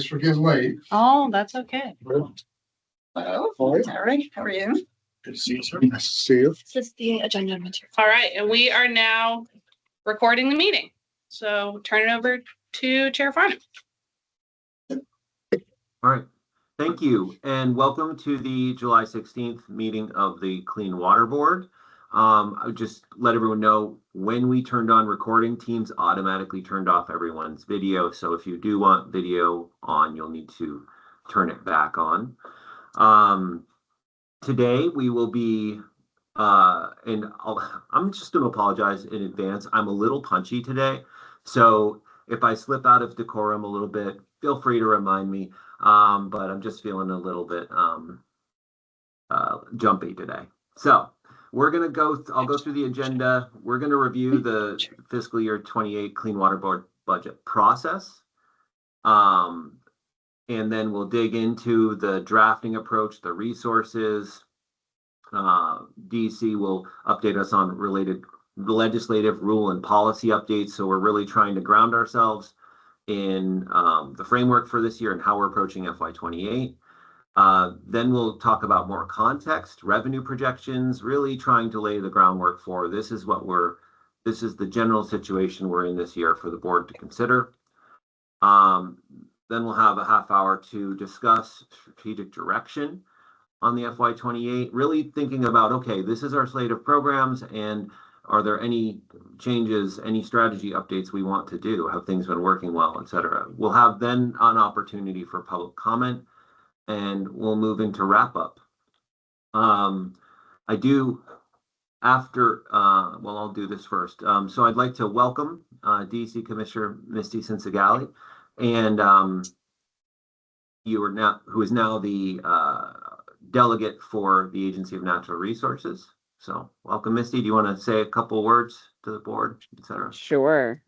for getting late. Oh, that's okay. Hello. All right. How are you? Good to see you, sir. Nice to see you. This is the agenda material. All right, and we are now recording the meeting. So turn it over to Chair Farnham. All right. Thank you, and welcome to the July 16th meeting of the Clean Water Board. I would just let everyone know when we turned on recording, Teams automatically turned off everyone's video. So if you do want video on, you'll need to turn it back on. Today we will be, and I'm just going to apologize in advance. I'm a little punchy today. So if I slip out of decorum a little bit, feel free to remind me. But I'm just feeling a little bit jumpy today. So we're going to I'll go through the agenda. We're going to review the fiscal year 28 Clean Water Board budget process. And then we'll dig into the drafting approach, the resources. DC will update us on related legislative rule and policy updates. So we're really trying to ground ourselves in the framework for this year and how we're approaching FY28. Then we'll talk about more context, revenue projections, really trying to lay the groundwork for this is the general situation we're in this year for the board to consider. Then we'll have a half hour to discuss strategic direction on the FY28, really thinking about, okay, this is our slate of programs, and are there any changes, any strategy updates we want to do? Have things been working well, et cetera? We'll have then an opportunity for public comment, and we'll move into wrap up. I'll do this first. So I'd like to welcome DC Commissioner Misty Sinsagali, and who is now the delegate for the Agency of Natural Resources. So welcome, Misty. Do you want to say a couple words to the board, et cetera? Sure.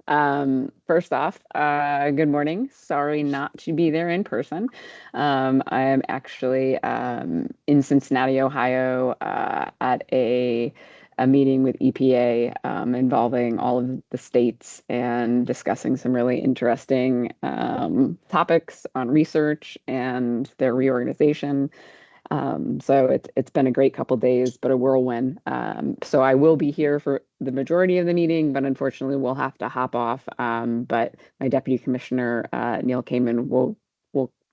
First off, good morning. Sorry not to be there in person. I am actually in Cincinnati, Ohio, at a meeting with EPA involving all of the states and discussing some really interesting topics on research and their reorganization. So it's been a great couple days, but a whirlwind. So I will be here for the majority of the meeting, but unfortunately we'll have to hop off. But my Deputy Commissioner, Neil Kamen, will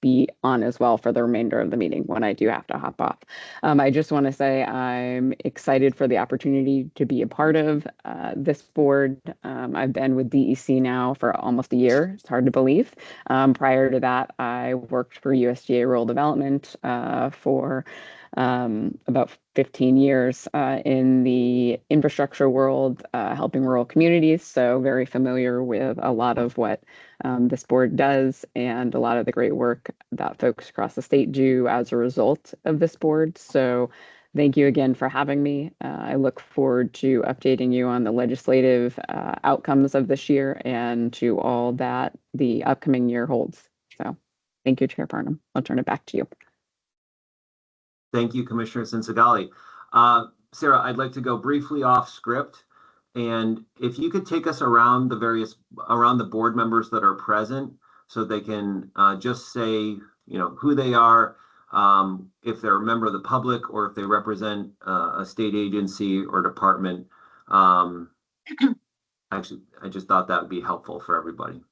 be on as well for the remainder of the meeting when I do have to hop off. I just want to say I'm excited for the opportunity to be a part of this board. I've been with DEC now for almost a year. It's hard to believe. Prior to that, I worked for USDA Rural Development for about 15 years in the infrastructure world, helping rural communities. So very familiar with a lot of what this board does and a lot of the great work that folks across the state do as a result of this board. So thank you again for having me. I look forward to updating you on the legislative outcomes of this year and to all that the upcoming year holds. So thank you, Chair Farnham. I'll turn it back to you. Thank you, Commissioner Sinsagali. Sarah, I'd like to go briefly off script. And if you could take us around the board members that are present so they can just say, who they are, if they're a member of the public or if they represent a state agency or department. Actually, I just thought that would be helpful for everybody.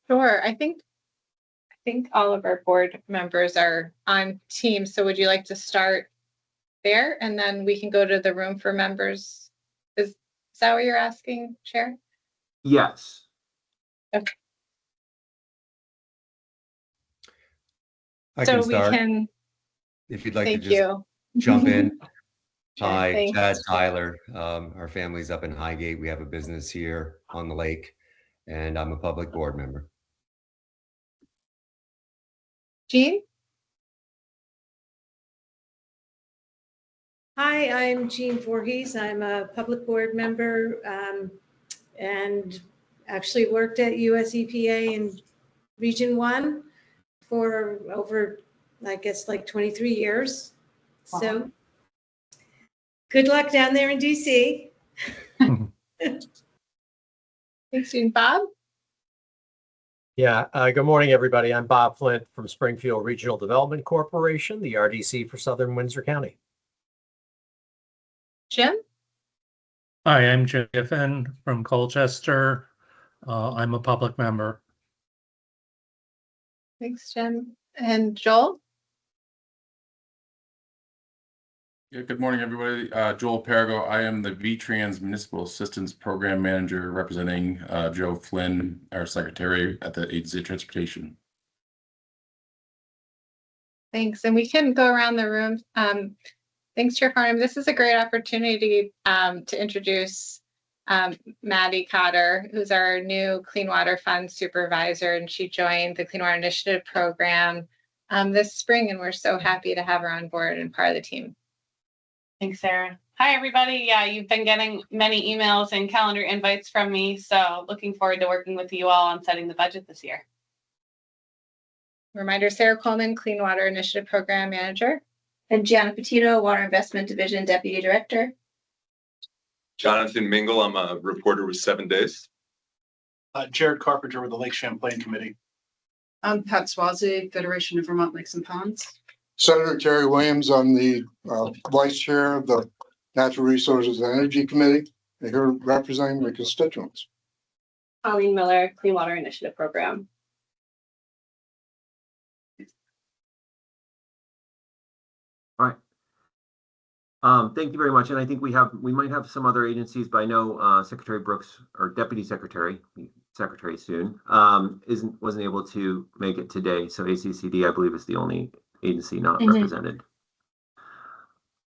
Sure. I think all of our board members are on Teams. So would you like to start there and then we can go to the room for members? Is that what you're asking, Chair? Yes. Okay. I So can start. we can. If you'd like Thank to just you. jump in. Sure, Hi, thanks. Chad Tyler. Our family's up in Highgate. We have a business here on the lake, and I'm a public board member. Jean? Hi, I'm Jean Voorhees. I'm a public board member and actually worked at US EPA in Region 1 for over, I guess, like 23 years. Wow. So good luck down there in DC. Thanks, Jean. Bob? Yeah, good morning, everybody. I'm Bob Flint from Springfield Regional Development Corporation, the RDC for Southern Windsor County. Jim? Hi, I'm Jim Giffen from Colchester. I'm a public member. Thanks, Jim. And Joel? Yeah, good morning, everybody. Joel Parago. I am the VTrans Municipal Assistance Program Manager representing Joe Flynn, our Secretary at the Agency of Transportation. Thanks. And we can go around the room. Thanks, Chair Farnham. This is a great opportunity to introduce Maddie Cotter, who's our new Clean Water Fund Supervisor, and she joined the Clean Water Initiative program this spring, and we're so happy to have her on board and part of the team. Thanks, Sarah. Hi, everybody. Yeah, you've been getting many emails and calendar invites from me, so looking forward to working with you all on setting the budget this year. Reminder, Sarah Coleman, Clean Water Initiative Program Manager. And Gianna Petito, Water Investment Division Deputy Director. Jonathan Mingle, I'm a reporter with 7 Days. Jared Carpenter with the Lake Champlain Committee. I'm Pat Swazi, Federation of Vermont Lakes and Ponds. Senator Terry Williams, I'm the Vice Chair of the Natural Resources and Energy Committee, and here representing my constituents. Colleen Miller, Clean Water Initiative Program. All right. Thank you very much. And I think we might have some other agencies, but I know Secretary Brooks, or Deputy Secretary soon, wasn't able to make it today. So ACCD, I believe, is the only agency not represented.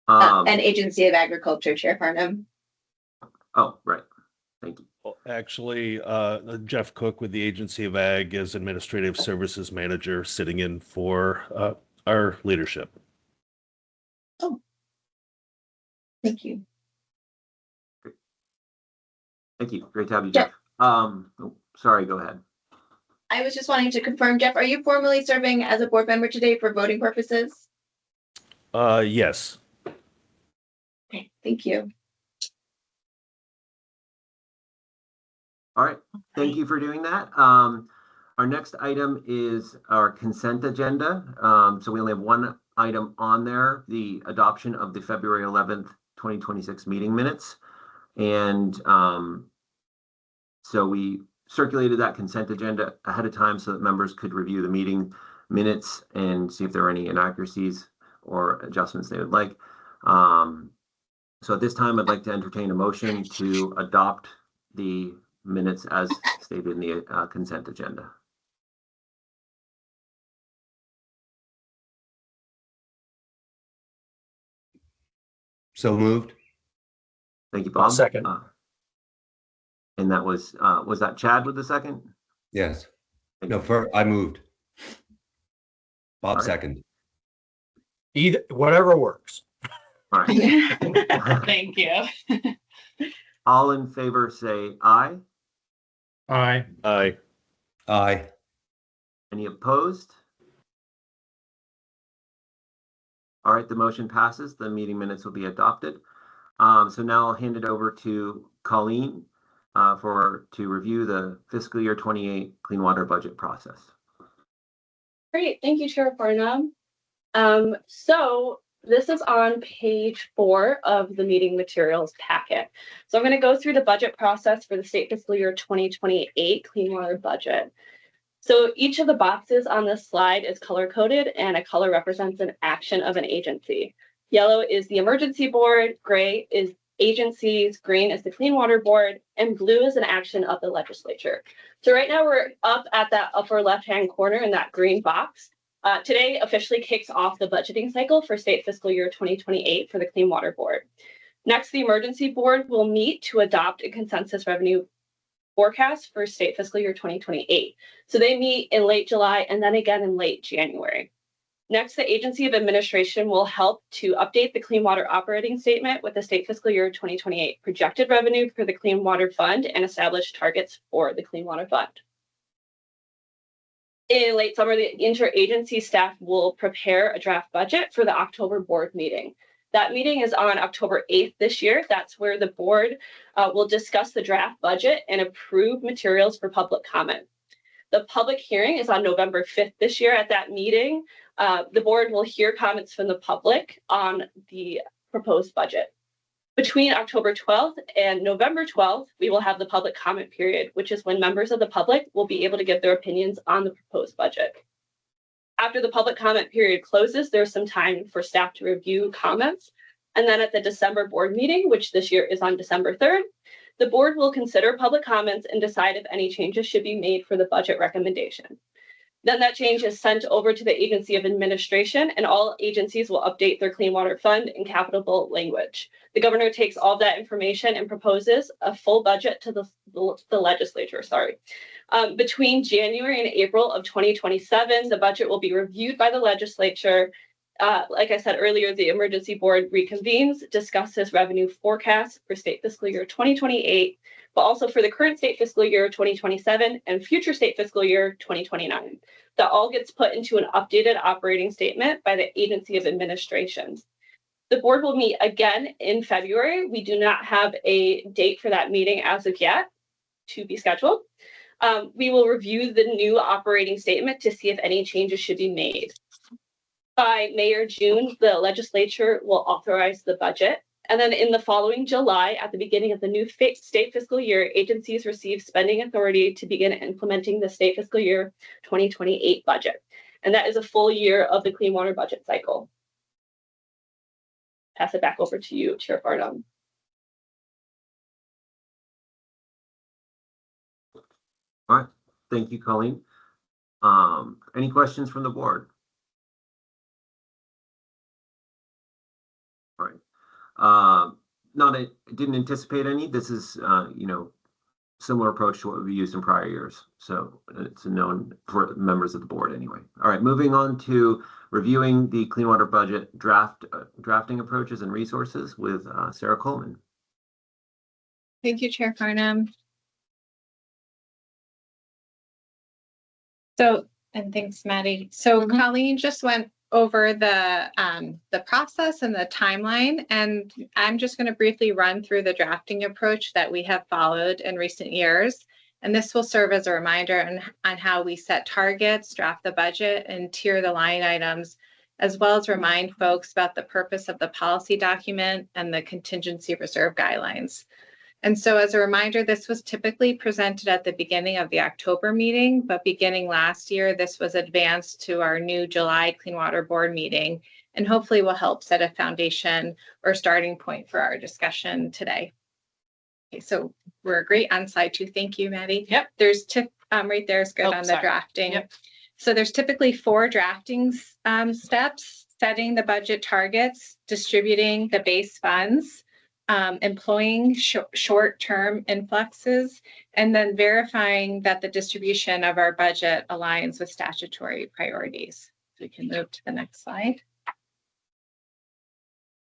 And Agency of Agriculture, Chair Farnham. Oh, right. Thank you. Well, actually, Jeff Cook with the Agency of Ag as Administrative Services Manager, sitting in for our leadership. Oh, thank you. Thank you. Great to have you, Jeff. Sorry, go ahead. I was just wanting to confirm, Jeff, are you formally serving as a board member today for voting purposes? Yes. Okay, thank you. All right. Thank you for doing that. Our next item is our consent agenda. So we only have one item on there, the adoption of the February 11th, 2026 meeting minutes. And so we circulated that consent agenda ahead of time so that members could review the meeting minutes and see if there are any inaccuracies or adjustments they would like. So at this time, I'd like to entertain a motion to adopt the minutes as stated in the consent agenda. So moved. Thank you, Bob. I'll second. And that was that Chad with the second? Yes. Thank No, you. I moved. Bob All right. second. Either, whatever works. All right. Thank you. All in favor say aye. Aye. Aye. Aye. Any opposed? All right, the motion passes. The meeting minutes will be adopted. So now I'll hand it over to Colleen to review the fiscal year 28 clean water budget process. Great, thank you, Chair Farnham. So this is on page 4 of the meeting materials packet. So I'm going to go through the budget process for the state fiscal year 2028 clean water budget. So each of the boxes on this slide is color coded, and a color represents an action of an agency. Yellow is the emergency board, gray is agencies, green is the Clean Water Board, and blue is an action of the legislature. So right now we're up at that upper left-hand corner in that green box. Today officially kicks off the budgeting cycle for state fiscal year 2028 for the Clean Water Board. Next, the emergency board will meet to adopt a consensus revenue forecast for state fiscal year 2028. So they meet in late July and then again in late January. Next, the Agency of Administration will help to update the Clean Water Operating Statement with the state fiscal year 2028 projected revenue for the Clean Water Fund and establish targets for the Clean Water Fund. In late summer, the interagency staff will prepare a draft budget for the October board meeting. That meeting is on October 8th this year. That's where the board will discuss the draft budget and approve materials for public comment. The public hearing is on November 5th this year. At that meeting, the board will hear comments from the public on the proposed budget. Between October 12th and November 12th, we will have the public comment period, which is when members of the public will be able to give their opinions on the proposed budget. After the public comment period closes, there's some time for staff to review comments. And then at the December board meeting, which this year is on December 3rd, the board will consider public comments and decide if any changes should be made for the budget recommendation. Then that change is sent over to the Agency of Administration, and all agencies will update their Clean Water Fund in capital legislation. The governor takes all that information and proposes a full budget to the legislature. Between January and April of 2027, the budget will be reviewed by the legislature. Like I said earlier, the emergency board reconvenes, discusses revenue forecasts for state fiscal year 2028, but also for the current state fiscal year 2027 and future state fiscal year 2029. That all gets put into an updated operating statement by the Agency of Administration. The board will meet again in February. We do not have a date for that meeting as of yet, to be scheduled. We will review the new operating statement to see if any changes should be made. By May or June, the legislature will authorize the budget. And then in the following July, at the beginning of the new state fiscal year, agencies receive spending authority to begin implementing the state fiscal year 2028 budget. And that is a full year of the clean water budget cycle. Pass it back over to you, Chair Farnham. All right, thank you, Colleen. Any questions from the board? All right. Didn't anticipate any. This is, similar approach to what we've used in prior years. So it's a known for members of the board anyway. All right, moving on to reviewing the clean water budget drafting approaches and resources with Sarah Coleman. Thank you, Chair Farnham. So, and thanks, Maddie. So Colleen just went over the process and the timeline, and I'm just going to briefly run through the drafting approach that we have followed in recent years. And this will serve as a reminder on how we set targets, draft the budget, and tier the line items, as well as remind folks about the purpose of the policy document and the contingency reserve guidelines. And so as a reminder, this was typically presented at the beginning of the October meeting, but beginning last year, this was advanced to our new July Clean Water Board meeting, and hopefully will help set a foundation or starting point for our discussion today. Okay, so we're great on slide 2. Thank you, Maddie. Yep. There's right there is good on the drafting. Yep. So there's typically 4 drafting steps: setting the budget targets, distributing the base funds, employing short-term influxes, and then verifying that the distribution of our budget aligns with statutory priorities. So we can move to the next slide.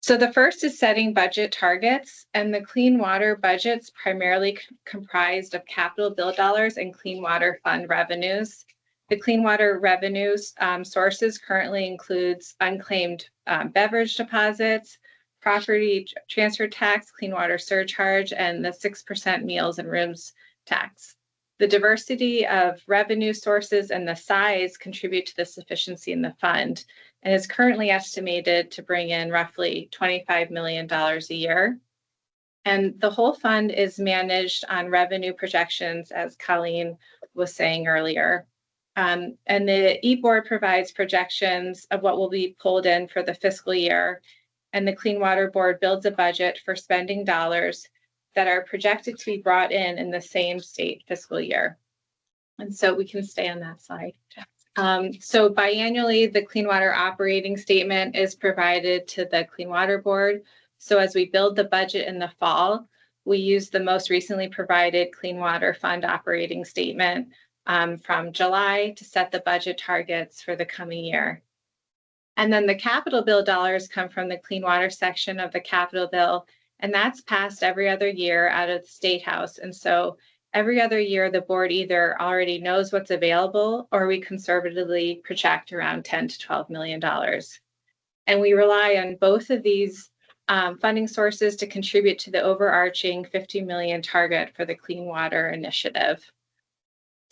So the first is setting budget targets, and the clean water budget's primarily comprised of capital bill dollars and clean water fund revenues. The clean water revenues sources currently includes unclaimed beverage deposits, property transfer tax, clean water surcharge, and the 6% meals and rooms tax. The diversity of revenue sources and the size contribute to the sufficiency in the fund, and is currently estimated to bring in roughly $25 million a year. And the whole fund is managed on revenue projections, as Colleen was saying earlier. And the e-board provides projections of what will be pulled in for the fiscal year, and the Clean Water Board builds a budget for spending dollars that are projected to be brought in the same state fiscal year. And so we can stay on that slide. So biannually, the Clean Water Operating Statement is provided to the Clean Water Board. So as we build the budget in the fall, we use the most recently provided Clean Water Fund Operating Statement from July to set the budget targets for the coming year. And then the capital bill dollars come from the clean water section of the capital bill, and that's passed every other year out of the State House. And so every other year, the board either already knows what's available, or we conservatively project around $10 to $12 million. And we rely on both of these funding sources to contribute to the overarching $50 million target for the Clean Water Initiative.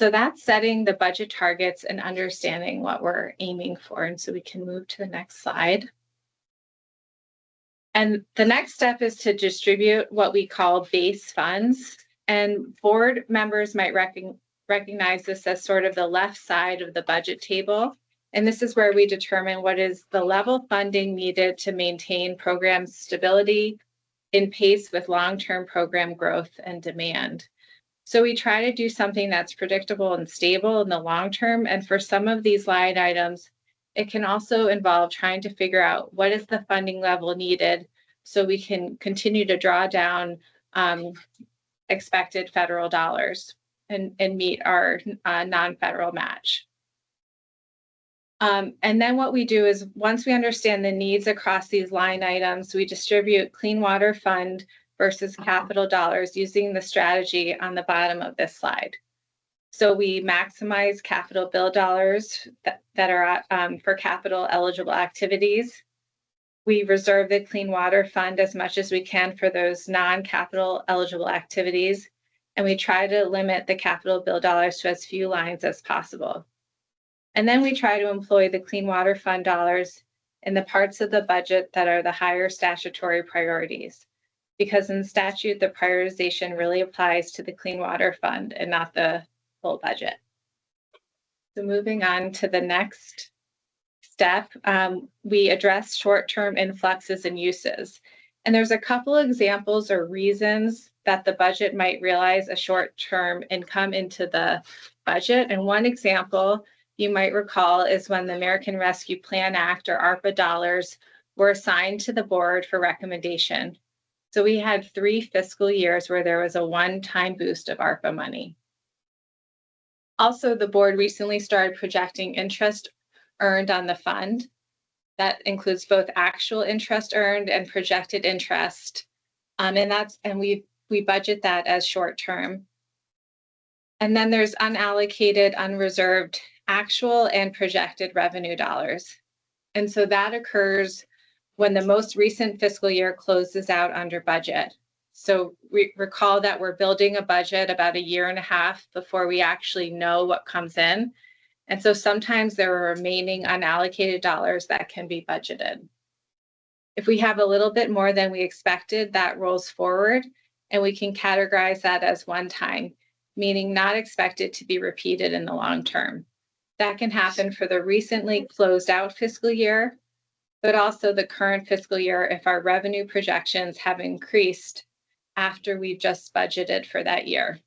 So that's setting the budget targets and understanding what we're aiming for. And so we can move to the next slide. And the next step is to distribute what we call base funds. And board members might recognize this as sort of the left side of the budget table. And this is where we determine what is the level funding needed to maintain program stability in pace with long-term program growth and demand. So we try to do something that's predictable and stable in the long term. And for some of these line items, it can also involve trying to figure out what is the funding level needed so we can continue to draw down expected federal dollars and meet our non-federal match. And then what we do is once we understand the needs across these line items, we distribute Clean Water Fund versus capital dollars using the strategy on the bottom of this slide. So we maximize capital bill dollars that are for capital eligible activities. We reserve the Clean Water Fund as much as we can for those non-capital eligible activities. And we try to limit the capital bill dollars to as few lines as possible. And then we try to employ the Clean Water Fund dollars in the parts of the budget that are the higher statutory priorities. Because in statute, the prioritization really applies to the Clean Water Fund and not the full budget. So moving on to the next step, we address short-term influxes and uses. And there's a couple examples or reasons that the budget might realize a short-term income into the budget. And one example you might recall is when the American Rescue Plan Act, or ARPA dollars, were assigned to the board for recommendation. So we had 3 fiscal years where there was a one-time boost of ARPA money. Also, the board recently started projecting interest earned on the fund. That includes both actual interest earned and projected interest. And we budget that as short term. And then there's unallocated, unreserved actual and projected revenue dollars. And so that occurs when the most recent fiscal year closes out under budget. So we recall that we're building a budget about 1.5 years before we actually know what comes in. And so sometimes there are remaining unallocated dollars that can be budgeted. If we have a little bit more than we expected, that rolls forward, and we can categorize that as one time, meaning not expected to be repeated in the long term. That can happen for the recently closed out fiscal year, but also the current fiscal year if our revenue projections have increased after we've just budgeted for that year.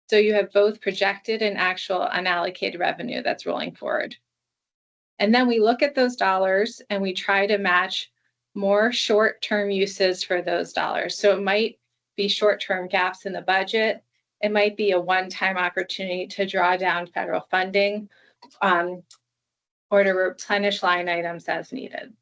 So you have both projected and actual unallocated revenue that's rolling forward. And then we look at those dollars and we try to match more short-term uses for those dollars. So it might be short-term gaps in the budget. It might be a one-time opportunity to draw down federal funding or to replenish line items as needed.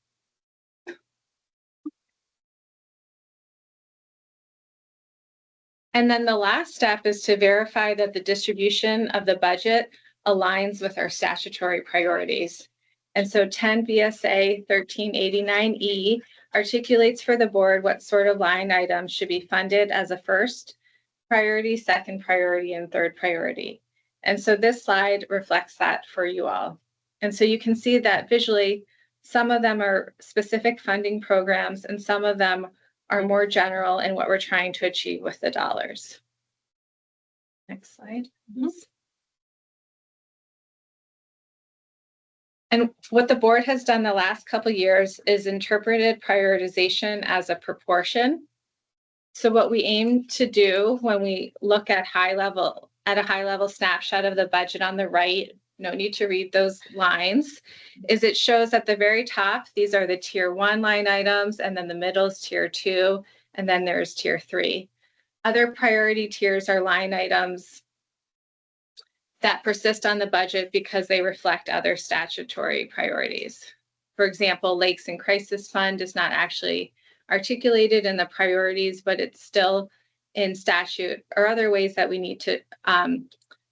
And then the last step is to verify that the distribution of the budget aligns with our statutory priorities. And so 10 VSA 1389E articulates for the board what sort of line items should be funded as a first priority, second priority, and third priority. And so this slide reflects that for you all. And so you can see that visually, some of them are specific funding programs and some of them are more general in what we're trying to achieve with the dollars. Next slide. And what the board has done the last couple of years is interpreted prioritization as a proportion. So what we aim to do when we look at a high level snapshot of the budget on the right, no need to read those lines, is it shows at the very top, these are the tier 1 line items, and then the middle is tier 2, and then there's tier 3. Other priority tiers are line items that persist on the budget because they reflect other statutory priorities. For example, Lakes and Crisis Fund is not actually articulated in the priorities, but it's still in statute or other ways that we need to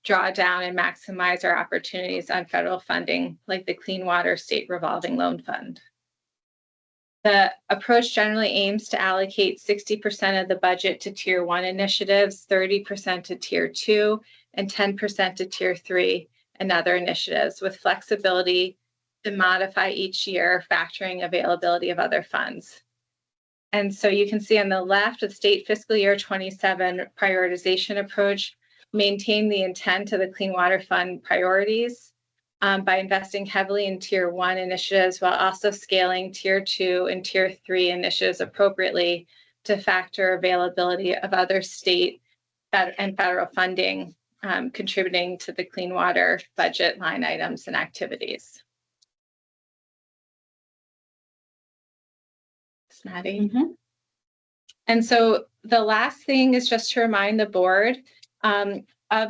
draw down and maximize our opportunities on federal funding, like the Clean Water State Revolving Loan Fund. The approach generally aims to allocate 60% of the budget to tier 1 initiatives, 30% to tier 2, and 10% to tier 3 and other initiatives, with flexibility to modify each year, factoring availability of other funds. And so you can see on the left, the state fiscal year 27 prioritization approach maintain the intent of the Clean Water Fund priorities by investing heavily in tier 1 initiatives while also scaling tier 2 and tier 3 initiatives appropriately to factor availability of other state and federal funding contributing to the clean water budget line items and activities. Maddie. And so the last thing is just to remind the board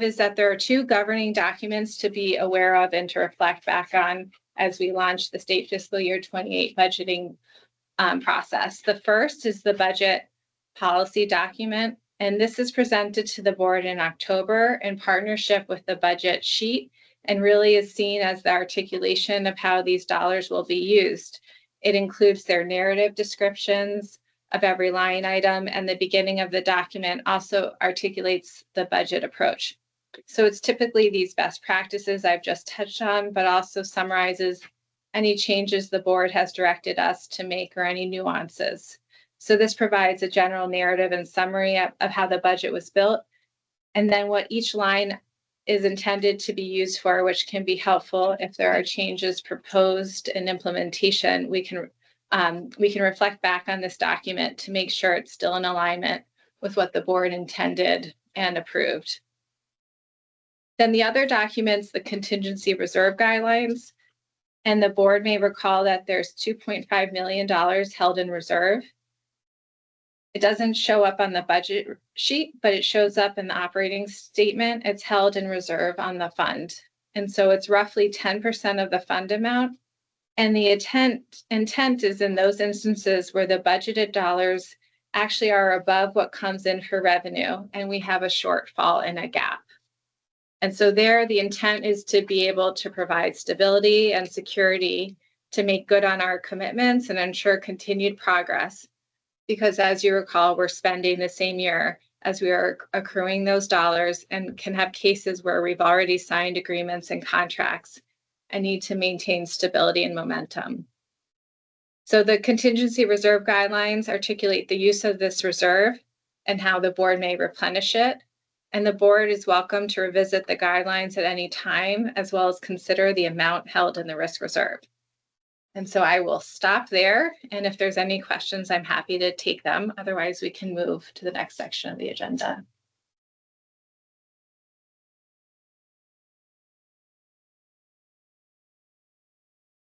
is that there are 2 governing documents to be aware of and to reflect back on as we launch the state fiscal year 28 budgeting process. The first is the budget policy document, and this is presented to the board in October in partnership with the budget sheet and really is seen as the articulation of how these dollars will be used. It includes their narrative descriptions of every line item, and the beginning of the document also articulates the budget approach. So it's typically these best practices I've just touched on, but also summarizes any changes the board has directed us to make or any nuances. So this provides a general narrative and summary of how the budget was built, and then what each line is intended to be used for, which can be helpful if there are changes proposed in implementation. We can reflect back on this document to make sure it's still in alignment with what the board intended and approved. Then the other documents, the contingency reserve guidelines, and the board may recall that there's $2.5 million held in reserve. It doesn't show up on the budget sheet, but it shows up in the operating statement. It's held in reserve on the fund. And so it's roughly 10% of the fund amount. And the intent is in those instances where the budgeted dollars actually are above what comes in for revenue, and we have a shortfall and a gap. And so there, the intent is to be able to provide stability and security to make good on our commitments and ensure continued progress. Because as you recall, we're spending the same year as we are accruing those dollars and can have cases where we've already signed agreements and contracts and need to maintain stability and momentum. So the contingency reserve guidelines articulate the use of this reserve and how the board may replenish it. And the board is welcome to revisit the guidelines at any time, as well as consider the amount held in the risk reserve. And so I will stop there. And if there's any questions, I'm happy to take them. Otherwise, we can move to the next section of the agenda.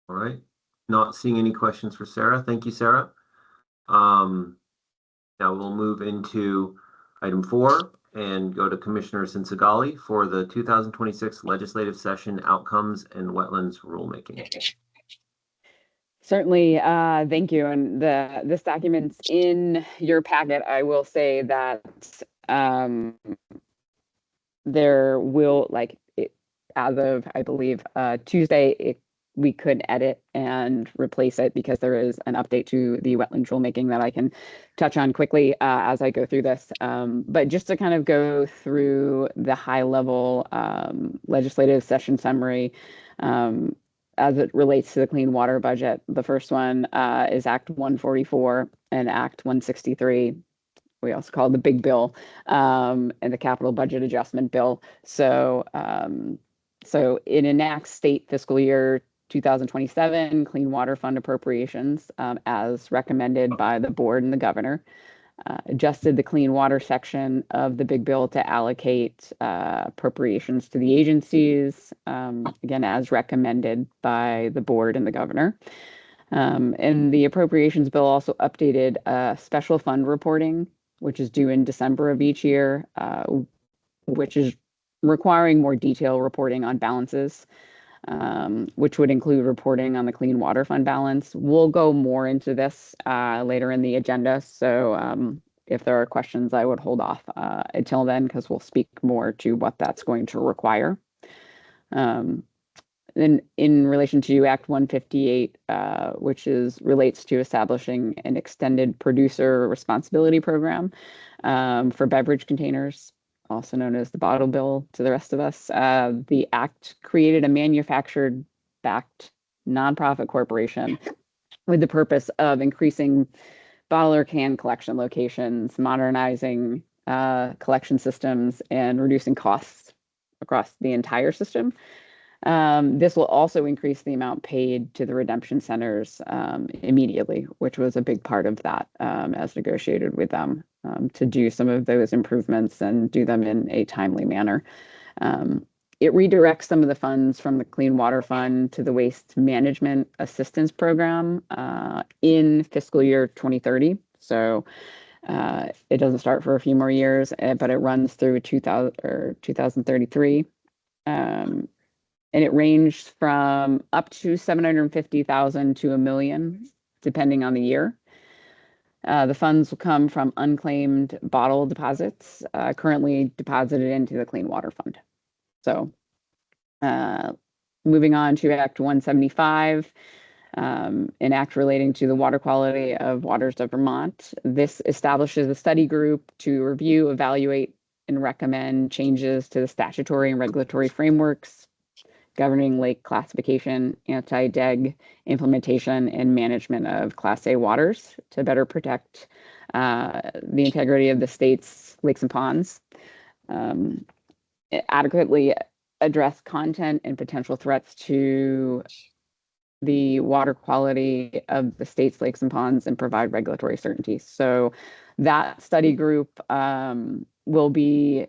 All right. Not seeing any questions for Sarah. Thank you, Sarah. Now we'll move into item 4 and go to Commissioner Sinsagali for the 2026 legislative session outcomes and wetlands rulemaking. Certainly, thank you. And this document's in your packet. I will say that there will, as of, I believe, Tuesday, we could edit and replace it because there is an update to the wetland rulemaking that I can touch on quickly as I go through this. But just to kind of go through the high level legislative session summary, as it relates to the clean water budget, the first one is Act 144 and Act 163. We also call it the big bill, and the capital budget adjustment bill. So it enacts state fiscal year 2027 Clean Water Fund appropriations as recommended by the board and the governor. Adjusted the clean water section of the big bill to allocate appropriations to the agencies, again, as recommended by the board and the governor. And the appropriations bill also updated special fund reporting, which is due in December of each year, which is requiring more detailed reporting on balances, which would include reporting on the Clean Water Fund balance. We'll go more into this later in the agenda. So if there are questions, I would hold off until then because we'll speak more to what that's going to require. Then in relation to Act 158, which relates to establishing an extended producer responsibility program for beverage containers. also known as the bottle bill to the rest of us. The act created a manufactured-backed nonprofit corporation with the purpose of increasing bottle or can collection locations, modernizing collection systems, and reducing costs across the entire system. This will also increase the amount paid to the redemption centers immediately, which was a big part of that as negotiated with them to do some of those improvements and do them in a timely manner. It redirects some of the funds from the Clean Water Fund to the Waste Management Assistance Program in fiscal year 2030. So it doesn't start for a few more years, but it runs through 2033. And it ranged from up to 750,000 to $1 million, depending on the year. The funds will come from unclaimed bottle deposits currently deposited into the Clean Water Fund. So moving on to Act 175, an act relating to the water quality of waters of Vermont. This establishes a study group to review, evaluate, and recommend changes to the statutory and regulatory frameworks governing lake classification, anti-DEG implementation, and management of Class A waters to better protect the integrity of the state's lakes and ponds, adequately address content and potential threats to the water quality of the state's lakes and ponds, and provide regulatory certainty. So that study group will be,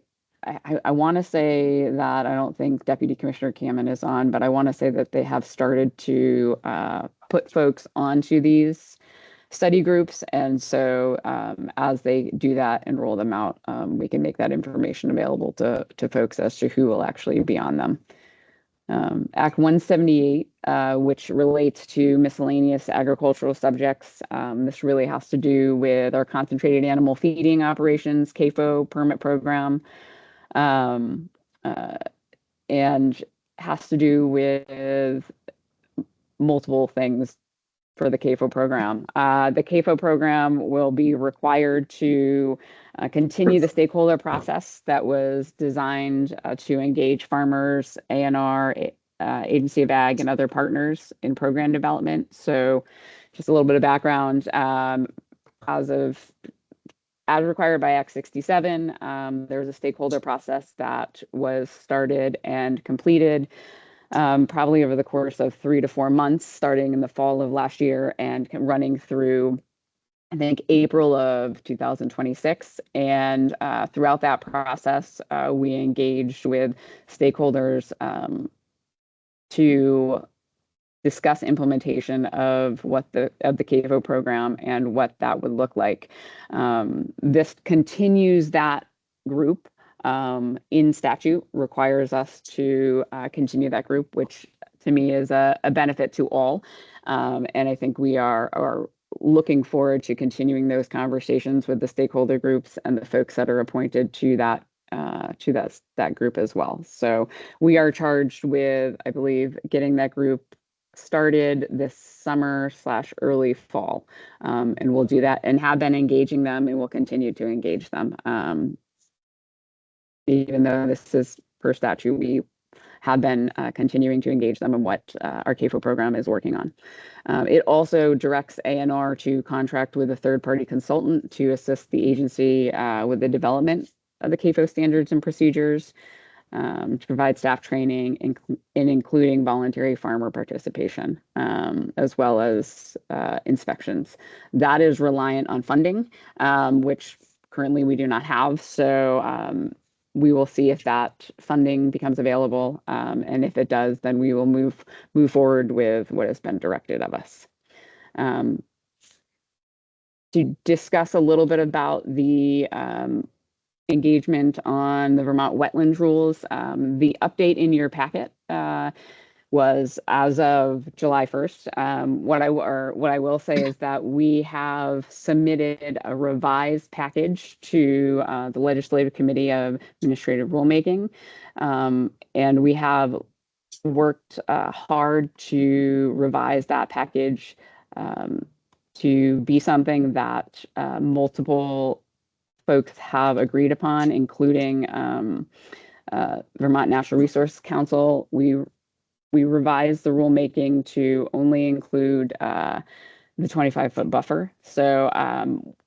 I want to say that I don't think Deputy Commissioner Kamen is on, but I want to say that they have started to put folks onto these study groups. And so as they do that and roll them out, we can make that information available to folks as to who will actually be on them. Act 178, which relates to miscellaneous agricultural subjects. This really has to do with our concentrated animal feeding operations, CAFO permit program, and has to do with multiple things for the CAFO program. The CAFO program will be required to continue the stakeholder process that was designed to engage farmers, ANR, Agency of Ag, and other partners in program development. So just a little bit of background, as required by Act 67, there was a stakeholder process that was started and completed probably over the course of 3 to 4 months, starting in the fall of last year and running through, I think, April of 2026. And throughout that process, we engaged with stakeholders to discuss implementation of the CAFO program and what that would look like. This continues that group in statute, requires us to continue that group, which to me is a benefit to all. And I think we are looking forward to continuing those conversations with the stakeholder groups and the folks that are appointed to that group as well. So we are charged with, I believe, getting that group started this summer/early fall. And we'll do that and have been engaging them, and we'll continue to engage them. Even though this is per statute, we have been continuing to engage them in what our CAFO program is working on. It also directs ANR to contract with a third-party consultant to assist the agency with the development of the CAFO standards and procedures, to provide staff training, including voluntary farmer participation, as well as inspections. That is reliant on funding, which currently we do not have. So we will see if that funding becomes available, and if it does, then we will move forward with what has been directed of us. To discuss a little bit about the engagement on the Vermont wetlands rules. The update in your packet was as of July 1st. What I will say is that we have submitted a revised package to the Legislative Committee of Administrative Rulemaking, and we have worked hard to revise that package to be something that multiple folks have agreed upon, including Vermont Natural Resource Council. We revised the rulemaking to only include the 25-foot buffer. So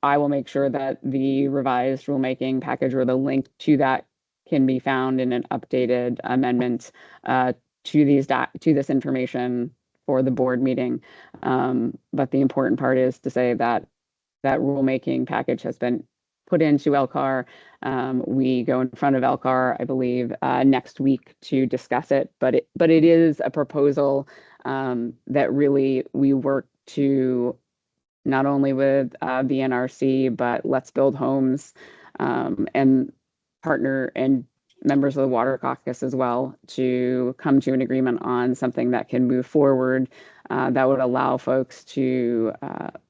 I will make sure that the revised rulemaking package or the link to that can be found in an updated amendment to this information for the board meeting. But the important part is to say that that rulemaking package has been put into LCAR. We go in front of LCAR, I believe, next week to discuss it. But it is a proposal that really we work to not only with the NRC, but Let's Build Homes and partner and members of the Water Caucus as well to come to an agreement on something that can move forward that would allow folks to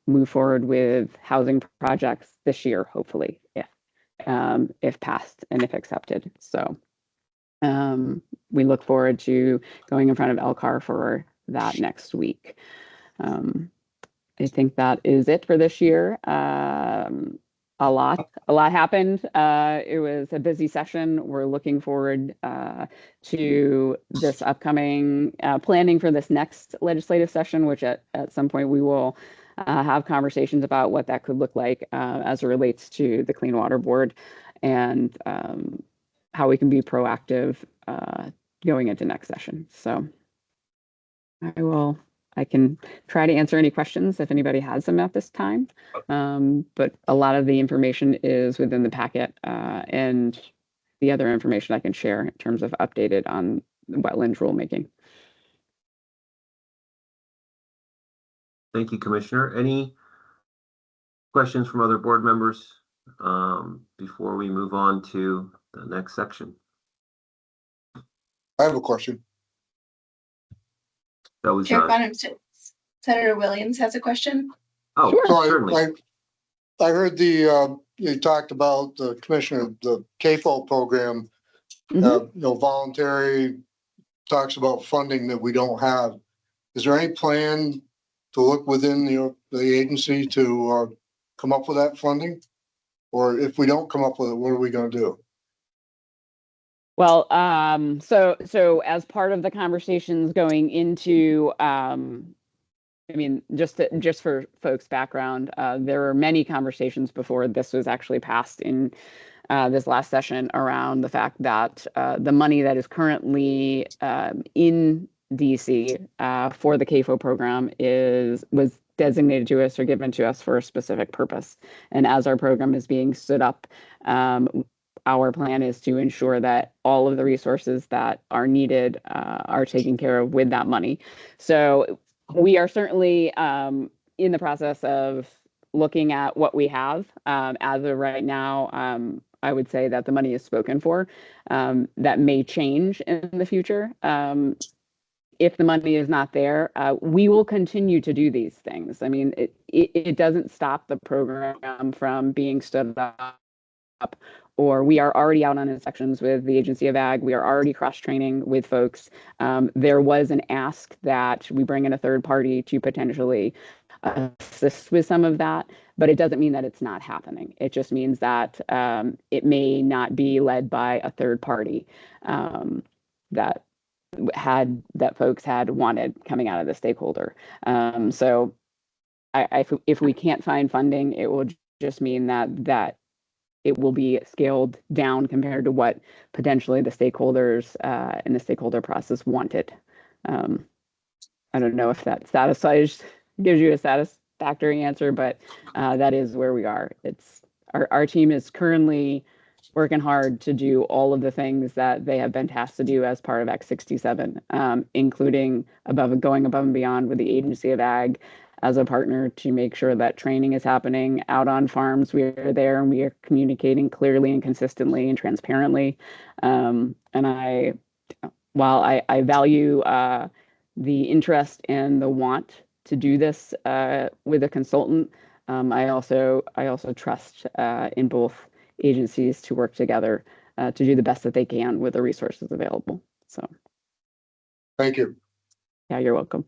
move forward with housing projects this year, hopefully, if passed and if accepted. So we look forward to going in front of LCAR for that next week. I think that is it for this year. A lot happened. It was a busy session. We're looking forward to this upcoming planning for this next legislative session, which at some point we will have conversations about what that could look like as it relates to the Clean Water Board and how we can be proactive going into next session. So I can try to answer any questions if anybody has them at this time. But a lot of the information is within the packet and the other information I can share in terms of updated on wetlands rulemaking. Thank you, Commissioner. Any questions from other board members before we move on to the next section? I have a question. That was Chair Bonham, Senator Williams has a question. Oh, Sure. So certainly. I heard you talked about the commissioner, the CAFO program, voluntary, talks about funding that we don't have. Is there any plan to look within the agency to come up with that funding? Or if we don't come up with it, what are we going to do? Well, so as part of the conversations going into, I mean, just for folks' background, there were many conversations before this was actually passed in this last session around the fact that the money that is currently in DC for the CAFO program was designated to us or given to us for a specific purpose. And as our program is being stood up, our plan is to ensure that all of the resources that are needed are taken care of with that money. So we are certainly in the process of looking at what we have. As of right now, I would say that the money is spoken for. That may change in the future. If the money is not there, we will continue to do these things. I mean, it doesn't stop the program from being stood up, or we are already out on inspections with the Agency of Ag. We are already cross-training with folks. There was an ask that we bring in a third party to potentially assist with some of that, but it doesn't mean that it's not happening. It just means that it may not be led by a third party that folks had wanted coming out of the stakeholder. So if we can't find funding, it will just mean that it will be scaled down compared to what potentially the stakeholders in the stakeholder process wanted. I don't know if that gives you a satisfactory answer, but that is where we are. It's our team is currently working hard to do all of the things that they have been tasked to do as part of Act 67, including going above and beyond with the Agency of Ag as a partner to make sure that training is happening out on farms. We are there and we are communicating clearly and consistently and transparently. And while I value the interest and the want to do this with a consultant, I also trust in both agencies to work together to do the best that they can with the resources available. So, thank you. Yeah, you're welcome.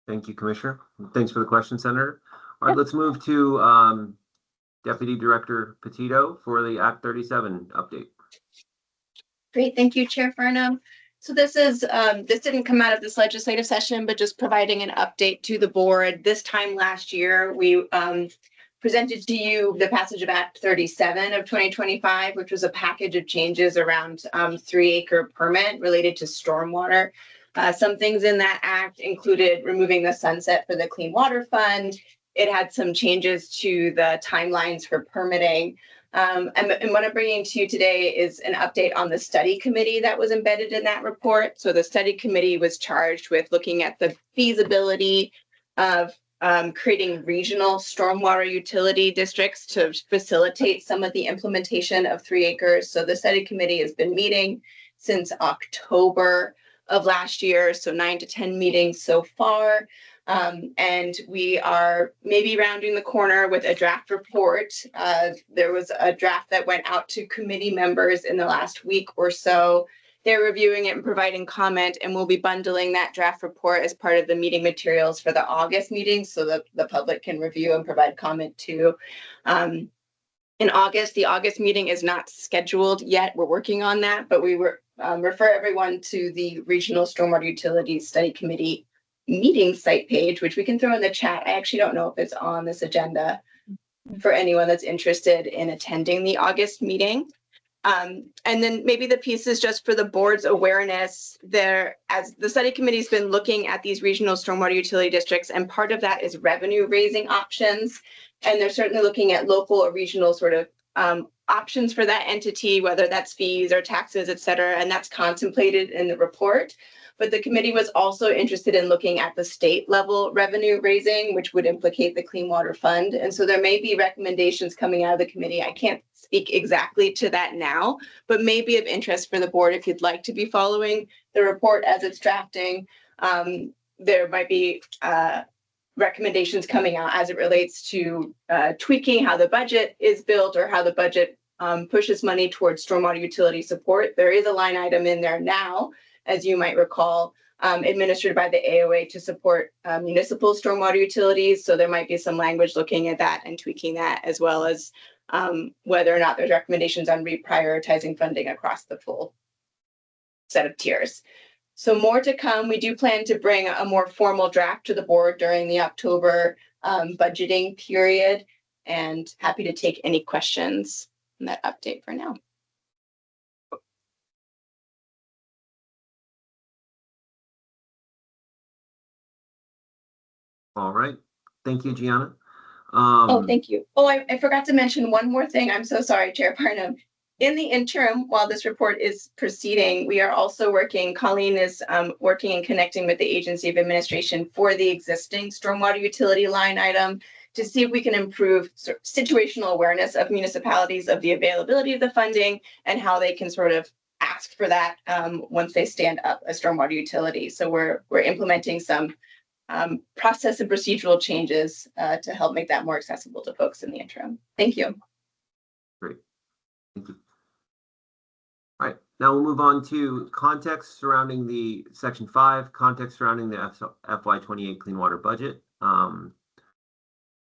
Thank you, Commissioner. Thanks for the question, Senator. All right, let's move to Deputy Director Petito for the Act 37 update. Great, thank you, Chair Farnham. So this is, this didn't come out of this legislative session, but just providing an update to the board. This time last year, we presented to you the passage of Act 37 of 2025, which was a package of changes around 3-acre permit related to stormwater. Some things in that act included removing the sunset for the Clean Water Fund. It had some changes to the timelines for permitting. And what I'm bringing to you today is an update on the study committee that was embedded in that report. So the study committee was charged with looking at the feasibility of creating regional stormwater utility districts to facilitate some of the implementation of 3 acres. So the study committee has been meeting since October of last year, so 9 to 10 meetings so far. And we are maybe rounding the corner with a draft report. There was a draft that went out to committee members in the last week or so. They're reviewing it and providing comment, and we'll be bundling that draft report as part of the meeting materials for the August meeting so that the public can review and provide comment too. In August, the August meeting is not scheduled yet. We're working on that, but we refer everyone to the Regional Stormwater Utilities Study Committee meeting site page, which we can throw in the chat. I actually don't know if it's on this agenda for anyone that's interested in attending the August meeting. And then maybe the piece is just for the board's awareness there, as the study committee's been looking at these regional stormwater utility districts, and part of that is revenue raising options. And they're certainly looking at local or regional sort of options for that entity, whether that's fees or taxes, et cetera. And that's contemplated in the report. But the committee was also interested in looking at the state level revenue raising, which would implicate the Clean Water Fund. And so there may be recommendations coming out of the committee. I can't speak exactly to that now, but may be of interest for the board if you'd like to be following the report as it's drafting. There might be recommendations coming out as it relates to tweaking how the budget is built or how the budget pushes money towards stormwater utility support. There is a line item in there now, as you might recall, administered by the AOA to support municipal stormwater utilities. So there might be some language looking at that and tweaking that, as well as whether or not there's recommendations on reprioritizing funding across the full set of tiers. So more to come. We do plan to bring a more formal draft to the board during the October budgeting period, and happy to take any questions on that update for now. All right. Thank you, Gianna. Oh, thank you. Oh, I forgot to mention one more thing. I'm so sorry, Chair Parnham. In the interim, while this report is proceeding, we are also working, Colleen is working and connecting with the Agency of Administration for the existing stormwater utility line item to see if we can improve situational awareness of municipalities of the availability of the funding and how they can sort of ask for that once they stand up a stormwater utility. So we're implementing some process and procedural changes to help make that more accessible to folks in the interim. Thank you. Great. Thank you. All right, now we'll move on to context surrounding the Section 5, context surrounding the FY28 Clean Water budget.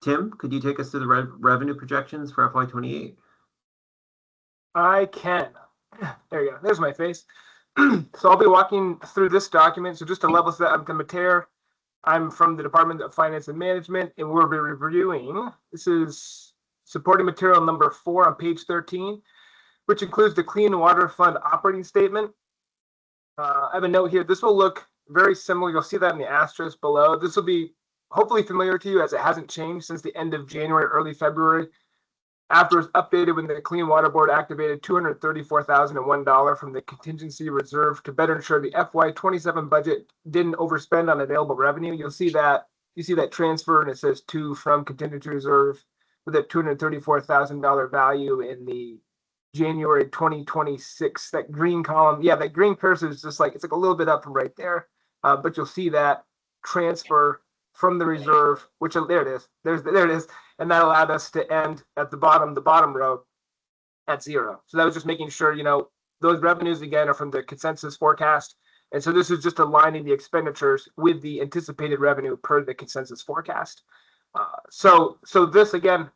Tim, could you take us to the revenue projections for FY28? I can. There you go. There's my face. So I'll be walking through this document. So just to level set, I'm Tim Mater. I'm from the Department of Finance and Management, and we'll be reviewing. This is supporting material number 4 on page 13, which includes the Clean Water Fund operating statement. I have a note here. This will look very similar. You'll see that in the asterisk below. This will be hopefully familiar to you, as it hasn't changed since the end of January, early February. After it was updated when the Clean Water Board activated $234,001 from the contingency reserve to better ensure the FY27 budget didn't overspend on available revenue. You see that transfer, and it says to from contingency reserve with a $234,000 value in the January 2026. That green column, yeah, that green cursor is just like, it's like a little bit up from right there, but you'll see that transfer from the reserve, which there it is. There it is. And that allowed us to end at the bottom row at 0. So that was just making sure, those revenues again are from the consensus forecast. And so this is just aligning the expenditures with the anticipated revenue per the consensus forecast. So this again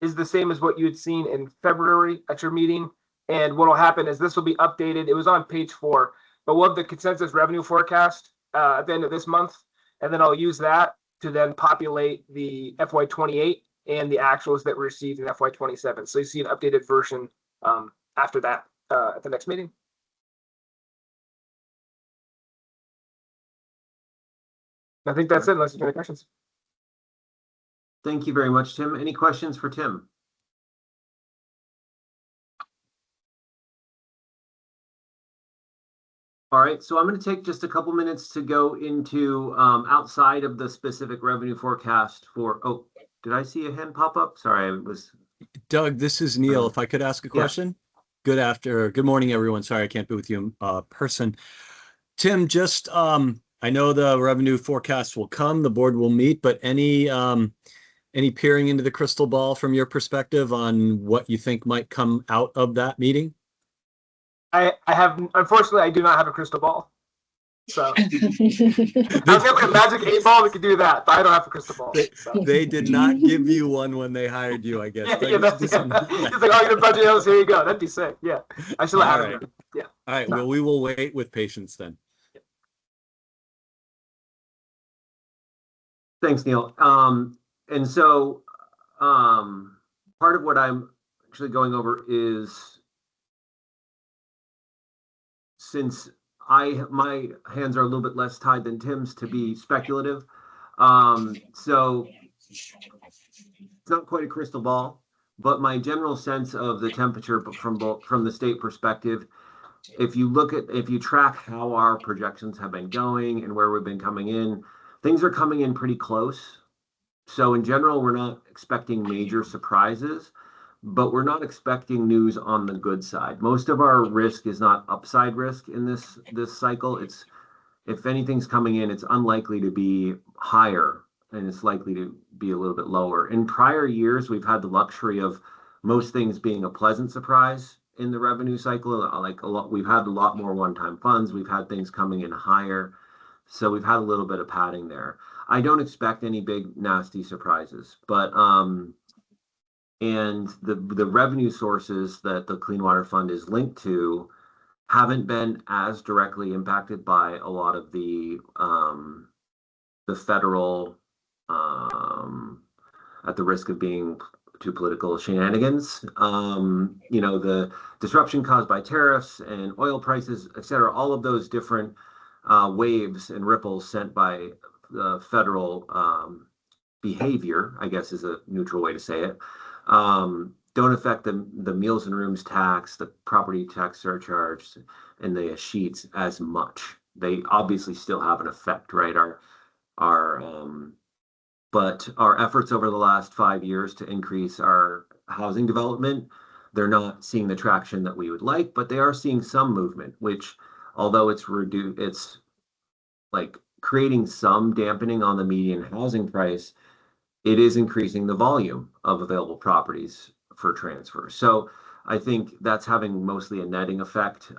is the same as what you had seen in February at your meeting. And what will happen is this will be updated. It was on page 4, but we'll have the consensus revenue forecast at the end of this month. And then I'll use that to then populate the FY28 and the actuals that were received in FY27. So you see an updated version after that at the next meeting. I think that's it, unless you have any questions. Thank you very much, Tim. Any questions for Tim? All right, so I'm going to take just a couple minutes to go into outside of the specific revenue forecast for, oh, did I see a hand pop up? Sorry, I was. Doug, this is Neil. If I could ask a question. Yeah. Good morning, everyone. Sorry, I can't be with you in person. Tim, just, I know the revenue forecast will come, the board will meet, but any peering into the crystal ball from your perspective on what you think might come out of that meeting? Unfortunately, I do not have a crystal ball. So I was able to magic 8-ball, we could do that, but I don't have a crystal ball. They did not give you one when they hired you, I guess. Yeah, that's It's like, oh, your budget else, here you go. That'd be sick. Yeah, I should have had it. Yeah. All right, well, we will wait with patience then. Thanks, Neil. And so part of what I'm actually going over is, since my hands are a little bit less tied than Tim's to be speculative. So it's not quite a crystal ball, but my general sense of the temperature from the state perspective, if you track how our projections have been going and where we've been coming in, things are coming in pretty close. So in general, we're not expecting major surprises, but we're not expecting news on the good side. Most of our risk is not upside risk in this cycle. It's, if anything's coming in, it's unlikely to be higher, and it's likely to be a little bit lower. In prior years, we've had the luxury of most things being a pleasant surprise in the revenue cycle. We've had a lot more one-time funds. We've had things coming in higher. So we've had a little bit of padding there. I don't expect any big nasty surprises, but and the revenue sources that the Clean Water Fund is linked to haven't been as directly impacted by a lot of the federal, at the risk of being too political, shenanigans. The disruption caused by tariffs and oil prices, et cetera, all of those different waves and ripples sent by the federal behavior, I guess is a neutral way to say it, don't affect the meals and rooms tax, the property tax surcharge, and the sheets as much. They obviously still have an effect, right? But our efforts over the last 5 years to increase our housing development, they're not seeing the traction that we would like, but they are seeing some movement, which, although it's like creating some dampening on the median housing price, it is increasing the volume of available properties for transfer. So I think that's having mostly a netting effect.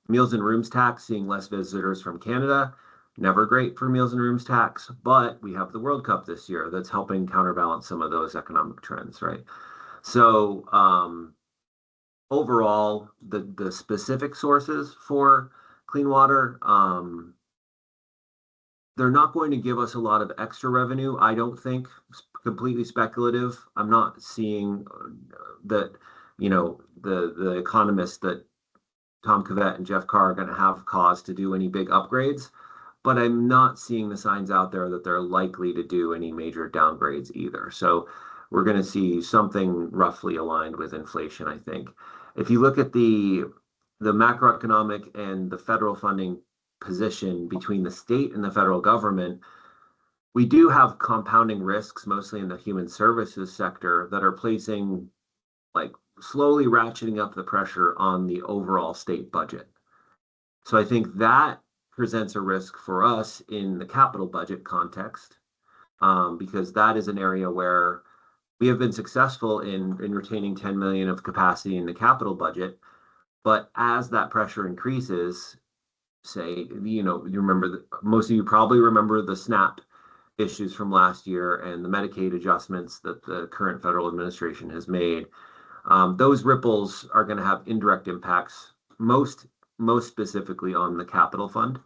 Meals and rooms tax, seeing less visitors from Canada, never great for meals and rooms tax, but we have the World Cup this year that's helping counterbalance some of those economic trends, right? So overall, the specific sources for clean water, they're not going to give us a lot of extra revenue, I don't think. Completely speculative. I'm not seeing that, the economists that Tom Cavett and Jeff Carr are going to have cause to do any big upgrades, but I'm not seeing the signs out there that they're likely to do any major downgrades either. So we're going to see something roughly aligned with inflation, I think. If you look at the macroeconomic and the federal funding position between the state and the federal government, we do have compounding risks, mostly in the human services sector, that are placing, slowly ratcheting up the pressure on the overall state budget. So I think that presents a risk for us in the capital budget context, because that is an area where we have been successful in retaining 10 million of capacity in the capital budget. But as that pressure increases, say, you remember, most of you probably remember the SNAP issues from last year and the Medicaid adjustments that the current federal administration has made, those ripples are going to have indirect impacts, most specifically on the capital fund.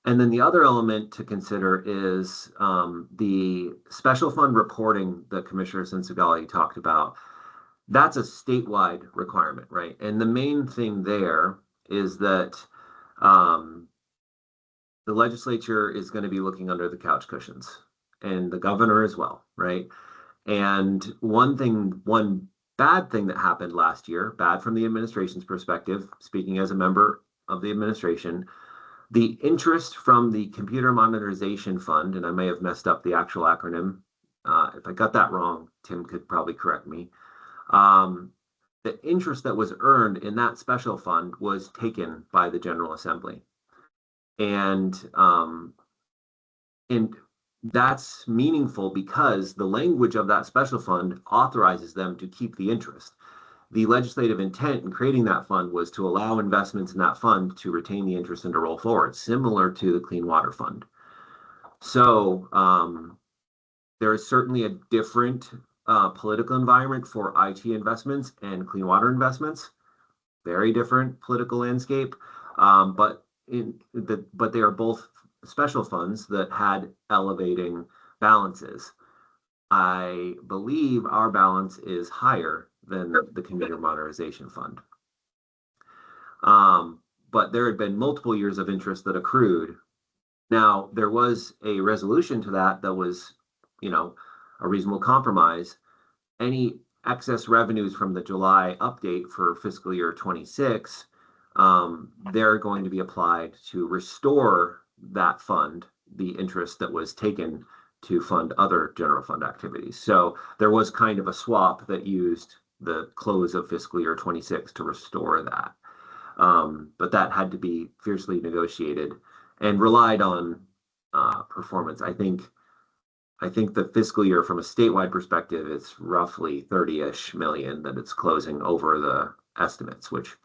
And then the other element to consider is the special fund reporting that Commissioner Sensigali talked about. That's a statewide requirement, right? And the main thing there is that the legislature is going to be looking under the couch cushions, and the governor as well, right? And one bad thing that happened last year, bad from the administration's perspective, speaking as a member of the administration, the interest from the Computer Modernization Fund, and I may have messed up the actual acronym. If I got that wrong, Tim could probably correct me. The interest that was earned in that special fund was taken by the General Assembly. And that's meaningful because the language of that special fund authorizes them to keep the interest. The legislative intent in creating that fund was to allow investments in that fund to retain the interest and to roll forward, similar to the Clean Water Fund. So there is certainly a different political environment for IT investments and clean water investments. Very different political landscape, but they are both special funds that had elevating balances. I believe our balance is higher than the Computer Modernization Fund. But there had been multiple years of interest that accrued. Now, there was a resolution to that was, a reasonable compromise. Any excess revenues from the July update for fiscal year 26, they're going to be applied to restore that fund, the interest that was taken to fund other general fund activities. So there was kind of a swap that used the close of fiscal year 26 to restore that. But that had to be fiercely negotiated and relied on performance. I think the fiscal year from a statewide perspective, it's roughly 30-ish million that it's closing over the estimates, which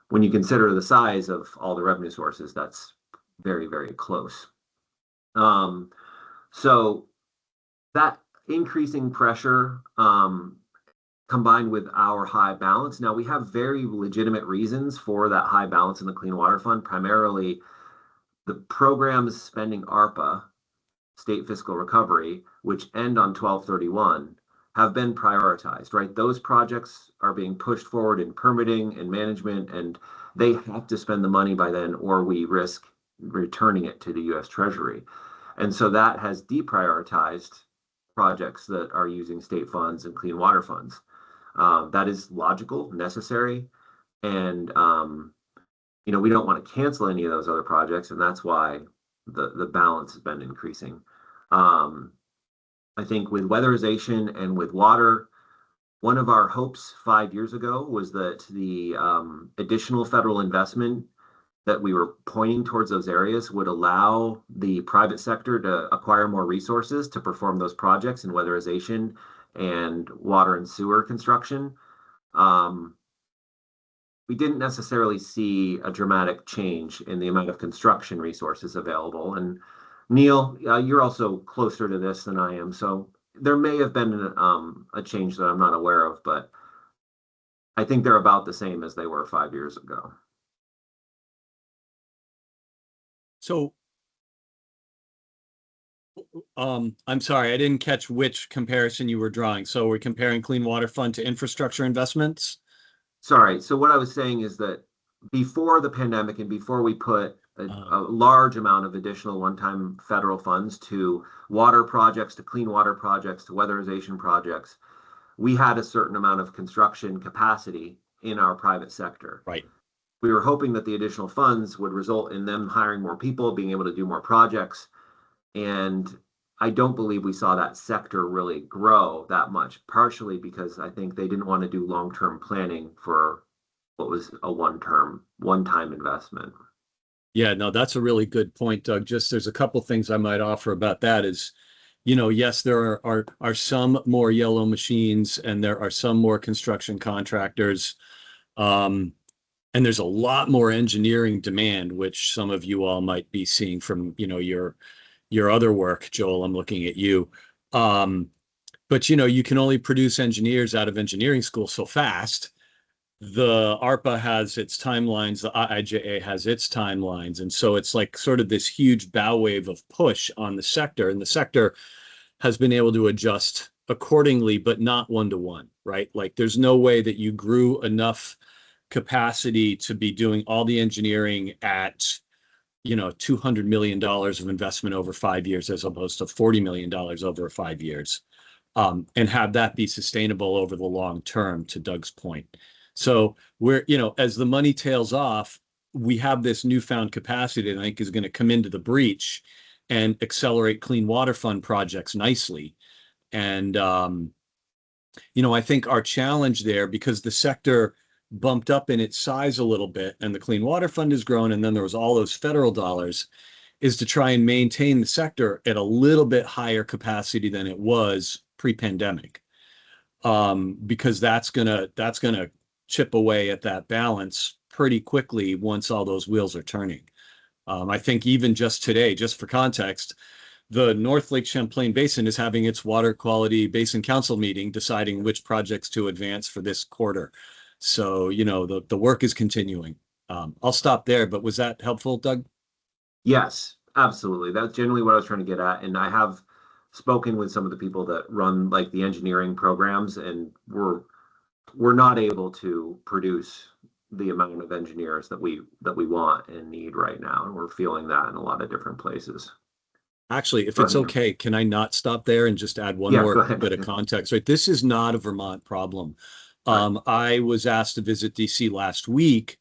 when you consider the size of all the revenue sources, that's very, very close. So that increasing pressure combined with our high balance. Now we have very legitimate reasons for that high balance in the Clean Water Fund, primarily the programs spending ARPA, state fiscal recovery, which end on 12/31, have been prioritized, right? Those projects are being pushed forward in permitting and management, and they have to spend the money by then, or we risk returning it to the U.S. Treasury. And so that has deprioritized projects that are using state funds and clean water funds. That is logical, necessary, and we don't want to cancel any of those other projects, and that's why the balance has been increasing. I think with weatherization and with water, one of our hopes 5 years ago was that the additional federal investment that we were pointing towards those areas would allow the private sector to acquire more resources to perform those projects in weatherization and water and sewer construction. We didn't necessarily see a dramatic change in the amount of construction resources available. And Neil, you're also closer to this than I am, so there may have been a change that I'm not aware of, but I think they're about the same as they were 5 years ago. So, I'm sorry, I didn't catch which comparison you were drawing. So we're comparing Clean Water Fund to infrastructure investments? Sorry. So what I was saying is that before the pandemic and before we put a large amount of additional one-time federal funds to water projects, to clean water projects, to weatherization projects, we had a certain amount of construction capacity in our private sector. Right. We were hoping that the additional funds would result in them hiring more people, being able to do more projects. And I don't believe we saw that sector really grow that much, partially because I think they didn't want to do long-term planning for what was a one-time investment. Yeah, no, that's a really good point, Doug. Just there's a couple things I might offer about that is, yes, there are some more yellow machines and there are some more construction contractors. And there's a lot more engineering demand, which some of you all might be seeing from, your your other work, Joel. I'm looking at you. But you can only produce engineers out of engineering school so fast. The ARPA has its timelines, the IIJA has its timelines. And so it's like sort of this huge bow wave of push on the sector. And the sector has been able to adjust accordingly, but not one-to-one, right? Like there's no way that you grew enough capacity to be doing all the engineering at, $200 million of investment over 5 years, as opposed to $40 million over 5 years, and have that be sustainable over the long term, to Doug's point. So as the money tails off, we have this newfound capacity that I think is going to come into the breach and accelerate clean water fund projects nicely. And, I think our challenge there, because the sector bumped up in its size a little bit and the clean water fund has grown, and then there was all those federal dollars, is to try and maintain the sector at a little bit higher capacity than it was pre-pandemic. Because that's gonna chip away at that balance pretty quickly once all those wheels are turning. I think even just today, just for context, the North Lake Champlain Basin is having its Water Quality Basin Council meeting, deciding which projects to advance for this quarter. So, the work is continuing. I'll stop there, but was that helpful, Doug? Yes, absolutely. That's generally what I was trying to get at. And I have spoken with some of the people that run like the engineering programs, and we're not able to produce the amount of engineers that we want and need right now. And we're feeling that in a lot of different places. Actually, if it's okay, can I not stop there and just add one more bit of context? Right, this is not a Vermont problem. I was asked to visit DC last week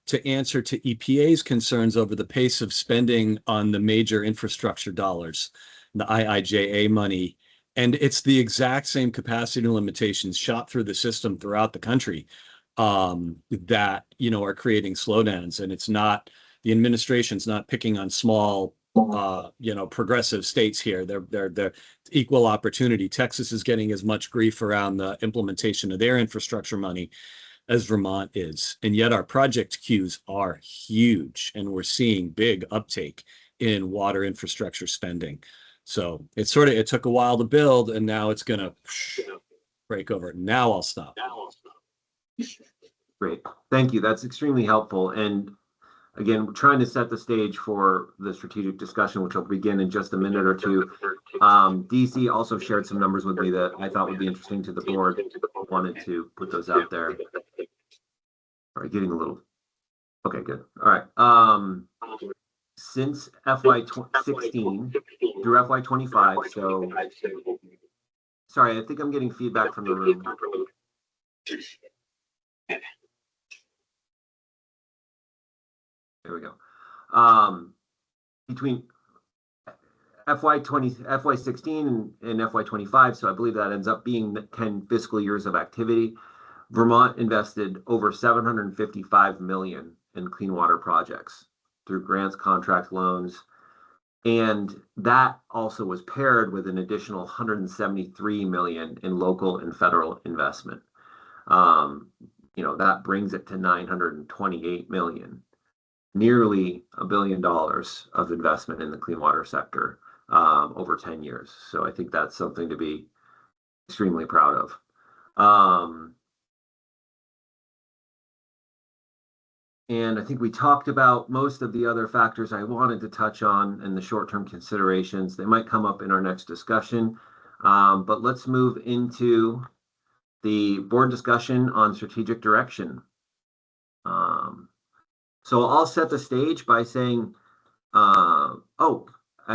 to answer to EPA's concerns over the pace of spending on the major infrastructure dollars, the IIJA money. And it's the exact same capacity limitations shot through the system throughout the country that, are creating slowdowns. And it's not, the administration's not picking on small, progressive states here. They're equal opportunity. Texas is getting as much grief around the implementation of their infrastructure money as Vermont is. And yet our project queues are huge, and we're seeing big uptake in water infrastructure spending. So it took a while to build, and now it's going to break over. Now I'll stop. Great. Thank you. That's extremely helpful. And again, we're trying to set the stage for the strategic discussion, which will begin in just a minute or two. DC also shared some numbers with me that I thought would be interesting to the board. Wanted to put those out there. All right, getting a little. Okay, good. All right. Since FY16 through FY25, so sorry, I think I'm getting feedback from the room. There we go. Between FY16 and FY25, so I believe that ends up being 10 fiscal years of activity. Vermont invested over $755 million in clean water projects through grants, contract loans, and that also was paired with an additional $173 million in local and federal investment. That brings it to $928 million. Nearly $1 billion of investment in the clean water sector over 10 years. So I think that's something to be extremely proud of. And I think we talked about most of the other factors I wanted to touch on and the short-term considerations. They might come up in our next discussion. But let's move into the board discussion on strategic direction. So I'll set the stage by saying, I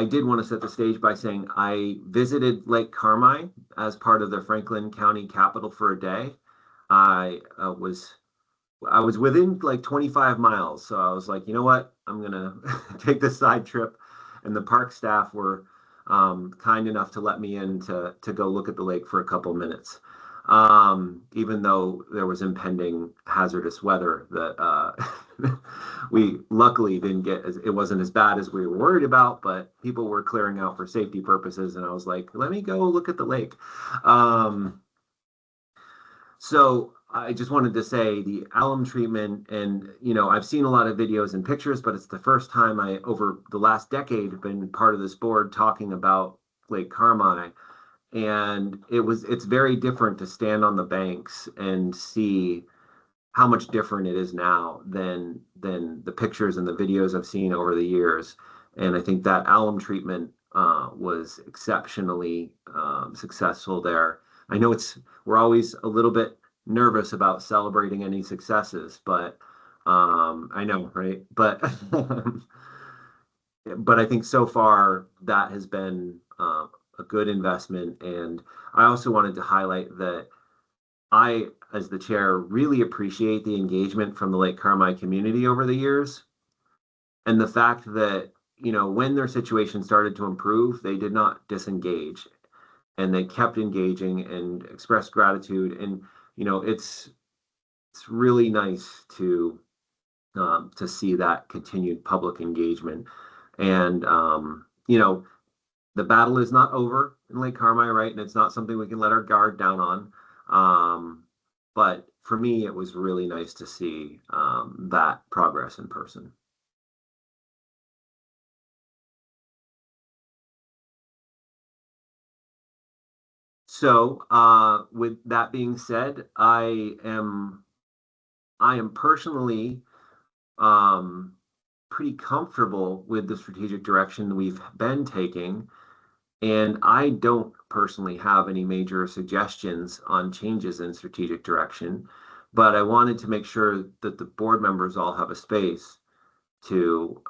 did want to set the stage by saying I visited Lake Carmine as part of the Franklin County Capitol for a day. I was within like 25 miles. So I was like, you know what? I'm going to take this side trip. And the park staff were kind enough to let me in to go look at the lake for a couple minutes. Even though there was impending hazardous weather that we luckily didn't get, it wasn't as bad as we were worried about, but people were clearing out for safety purposes. And I was like, let me go look at the lake. So I just wanted to say the alum treatment, and I've seen a lot of videos and pictures, but it's the first time I, over the last decade, have been part of this board talking about Lake Carmi. And it's very different to stand on the banks and see how much different it is now than the pictures and the videos I've seen over the years. And I think that alum treatment was exceptionally successful there. I know we're always a little bit nervous about celebrating any successes, but I know, right? But but I think so far that has been a good investment. And I also wanted to highlight that I, as the chair, really appreciate the engagement from the Lake Carmi community over the years. And the fact that, when their situation started to improve, they did not disengage and they kept engaging and expressed gratitude. And, it's really nice to see that continued public engagement. And, the battle is not over in Lake Carmi, right? And it's not something we can let our guard down on. But for me, it was really nice to see that progress in person. So with that being said, I am personally pretty comfortable with the strategic direction we've been taking. And I don't personally have any major suggestions on changes in strategic direction, but I wanted to make sure that the board members all have a space to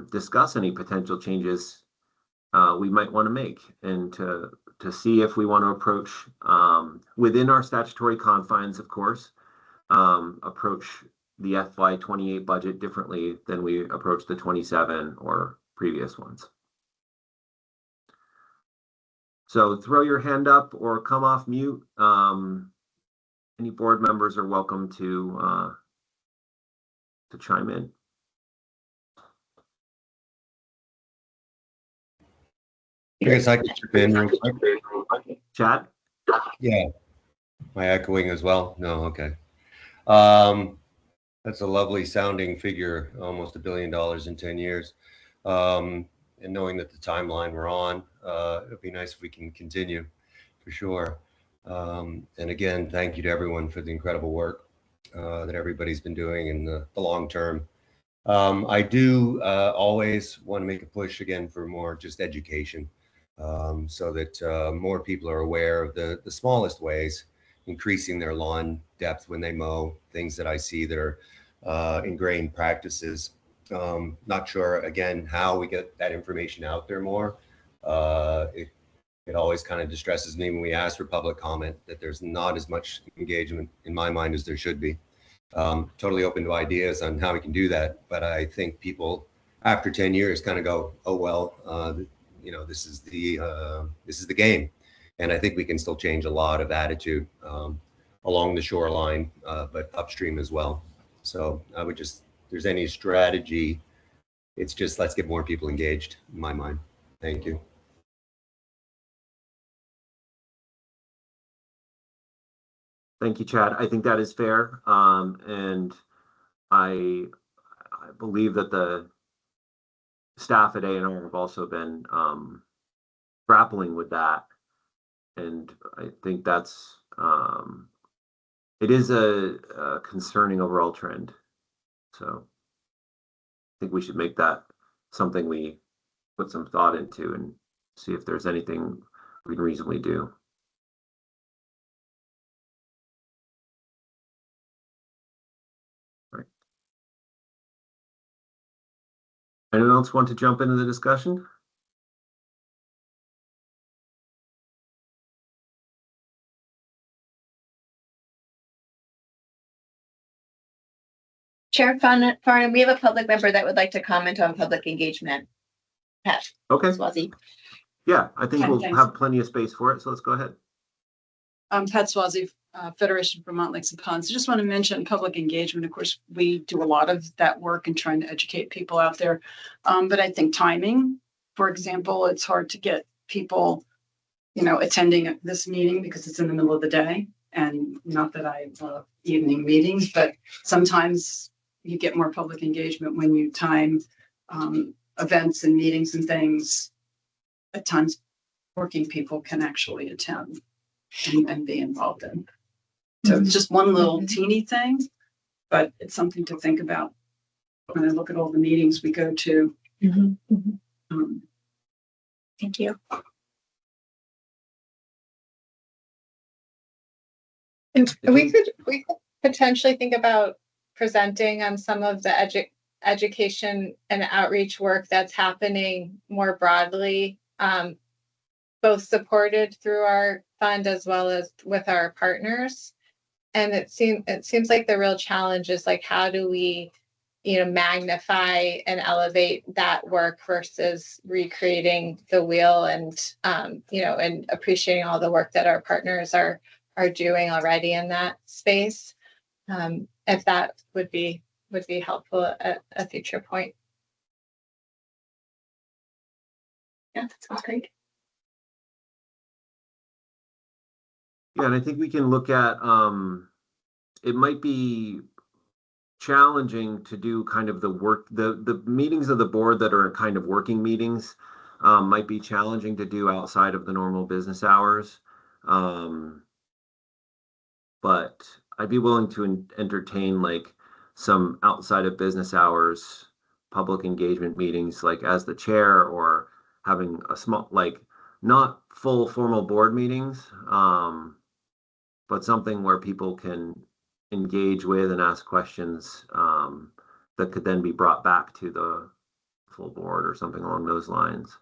discuss any potential changes we might want to make, and to see if we want to approach within our statutory confines, of course, approach the FY28 budget differently than we approach the 27 or previous ones. So throw your hand up or come off mute. Any board members are welcome to chime in. I guess I could chip in real quick. Chad? Yeah. Am I echoing as well? No, okay. That's a lovely sounding figure, almost $1 billion in 10 years. And knowing that the timeline we're on, it'd be nice if we can continue for sure. And again, thank you to everyone for the incredible work that everybody's been doing in the long term. I do always want to make a push again for more just education, so that more people are aware of the smallest ways, increasing their lawn depth when they mow, things that I see that are ingrained practices. Not sure, again, how we get that information out there more. It always kind of distresses me when we ask for public comment that there's not as much engagement in my mind as there should be. Totally open to ideas on how we can do that, but I think people after 10 years kind of go, oh well, this is the game, and I think we can still change a lot of attitude along the shoreline, but upstream as well. So I would just, if there's any strategy, it's just let's get more people engaged in my mind. Thank you. Thank you, Chad. I think that is fair. And I believe that the staff at A&R have also been grappling with that. And I think that's, it is a concerning overall trend. So I think we should make that something we put some thought into and see if there's anything we can reasonably do. Right. Anyone else want to jump into the discussion? Chair Farnham, we have a public member that would like to comment on public engagement. Pat. Okay. Swazi. Yeah, I think we'll Thanks. have plenty of space for it. So let's go ahead. Pat Swazi, Federation of Vermont Lakes and Ponds. I just want to mention public engagement. Of course, we do a lot of that work in trying to educate people out there. But I think timing, for example, it's hard to get people, attending this meeting because it's in the middle of the day. And not that I love evening meetings, but sometimes you get more public engagement when you time events and meetings and things. At times, working people can actually attend and be involved in. So it's just one little teeny thing, but it's something to think about when I look at all the meetings we go to. Thank you. And we could potentially think about presenting on some of the education and outreach work that's happening more broadly, both supported through our fund as well as with our partners. And it seems like the real challenge is like, how do we, magnify and elevate that work versus recreating the wheel and, and appreciating all the work that our partners are doing already in that space. If that would be helpful at a future point. Yeah, that sounds great. Yeah, and I think we can look at, it might be challenging to do kind of the work, the meetings of the board that are kind of working meetings might be challenging to do outside of the normal business hours. But I'd be willing to entertain like some outside of business hours public engagement meetings, like as the chair, or having a small, like not full formal board meetings, but something where people can engage with and ask questions that could then be brought back to the full board or something along those lines.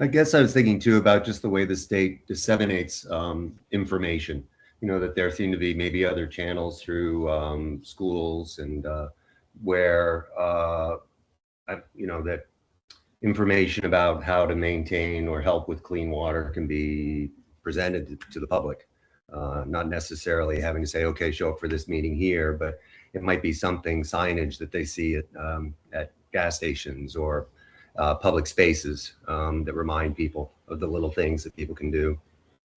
I guess I was thinking too about just the way the state disseminates information. That there seem to be maybe other channels through schools and where that information about how to maintain or help with clean water can be presented to the public. Not necessarily having to say, okay, show up for this meeting here, but it might be something, signage that they see at gas stations or public spaces that remind people of the little things that people can do.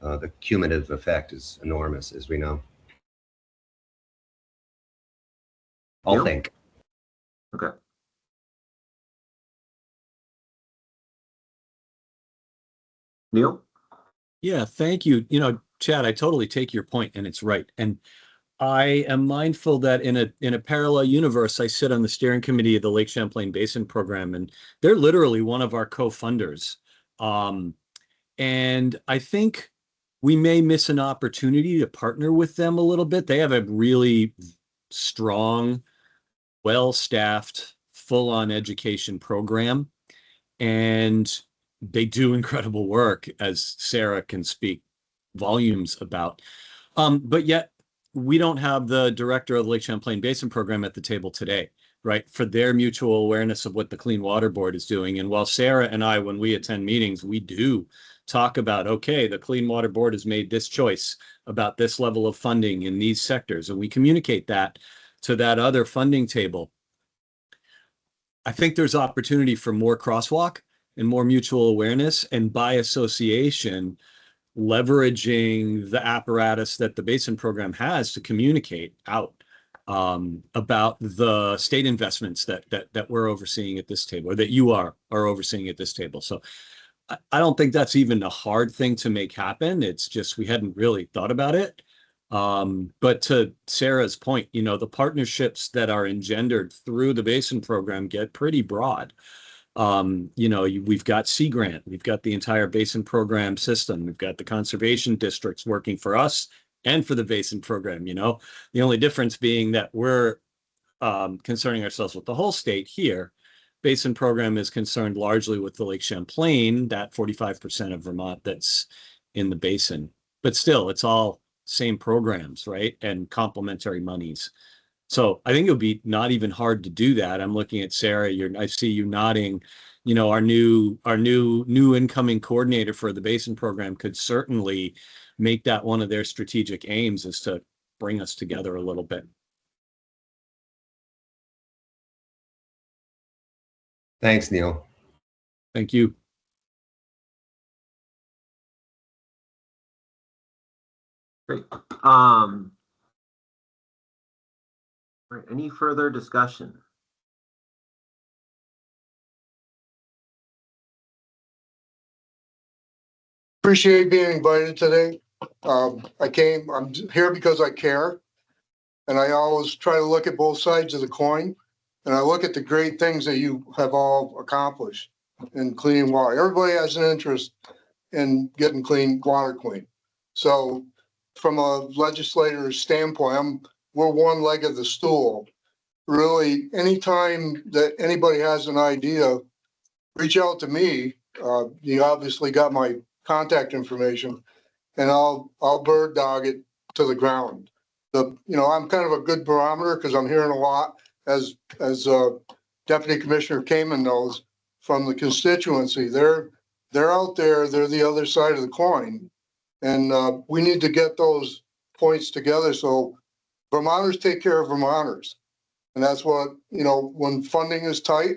The cumulative effect is enormous, as we know. I'll think. Okay. Neil? Yeah, thank you. Chad, I totally take your point, and it's right. And I am mindful that in a parallel universe, I sit on the steering committee of the Lake Champlain Basin Program, and they're literally one of our co-funders. And I think we may miss an opportunity to partner with them a little bit. They have a really strong, well-staffed, full-on education program, and they do incredible work, as Sarah can speak volumes about. But yet we don't have the director of the Lake Champlain Basin Program at the table today, right? For their mutual awareness of what the Clean Water Board is doing. And while Sarah and I, when we attend meetings, we do talk about, okay, the Clean Water Board has made this choice about this level of funding in these sectors, and we communicate that to that other funding table. I think there's opportunity for more crosswalk and more mutual awareness, and by association, leveraging the apparatus that the Basin Program has to communicate out about the state investments that we're overseeing at this table, or that you are overseeing at this table. So I don't think that's even a hard thing to make happen. It's just we hadn't really thought about it. But to Sarah's point, the partnerships that are engendered through the Basin Program get pretty broad. We've got Sea Grant, we've got the entire Basin Program system, we've got the conservation districts working for us and for the Basin Program. The only difference being that we're concerning ourselves with the whole state here. Basin Program is concerned largely with the Lake Champlain, that 45% of Vermont that's in the basin. But still, it's all same programs, right? And complementary monies. So I think it would be not even hard to do that. I'm looking at Sarah. I see you nodding. Our new incoming coordinator for the Basin Program could certainly make that one of their strategic aims, is to bring us together a little bit. Thanks, Neil. Thank you. Great. All right, any further discussion? Appreciate being invited today. I'm here because I care. And I always try to look at both sides of the coin. And I look at the great things that you have all accomplished in cleaning water. Everybody has an interest in getting clean water clean. So from a legislator's standpoint, we're one leg of the stool. Really, anytime that anybody has an idea, reach out to me. You obviously got my contact information, and I'll bird dog it to the ground. I'm kind of a good barometer because I'm hearing a lot, as Deputy Commissioner Kamen knows, from the constituency. They're out there. They're the other side of the coin, and we need to get those points together so Vermonters take care of Vermonters. And that's what, when funding is tight,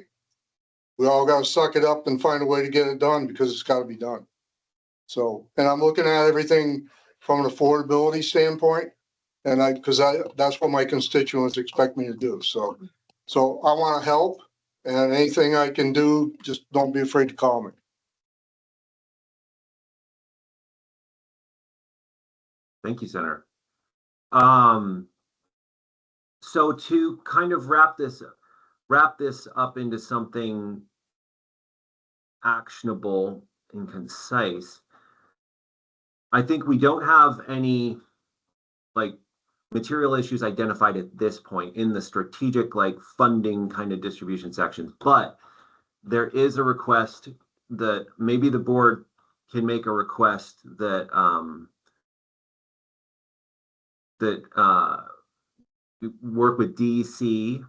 we all got to suck it up and find a way to get it done because it's got to be done. So, and I'm looking at everything from an affordability standpoint, and that's what my constituents expect me to do. So I want to help, and anything I can do, just don't be afraid to call me. Thank you, Senator. So to kind of wrap this up into something actionable and concise, I think we don't have any material issues identified at this point in the strategic funding kind of distribution sections, but there is a request that maybe the board can make a request that work with DEC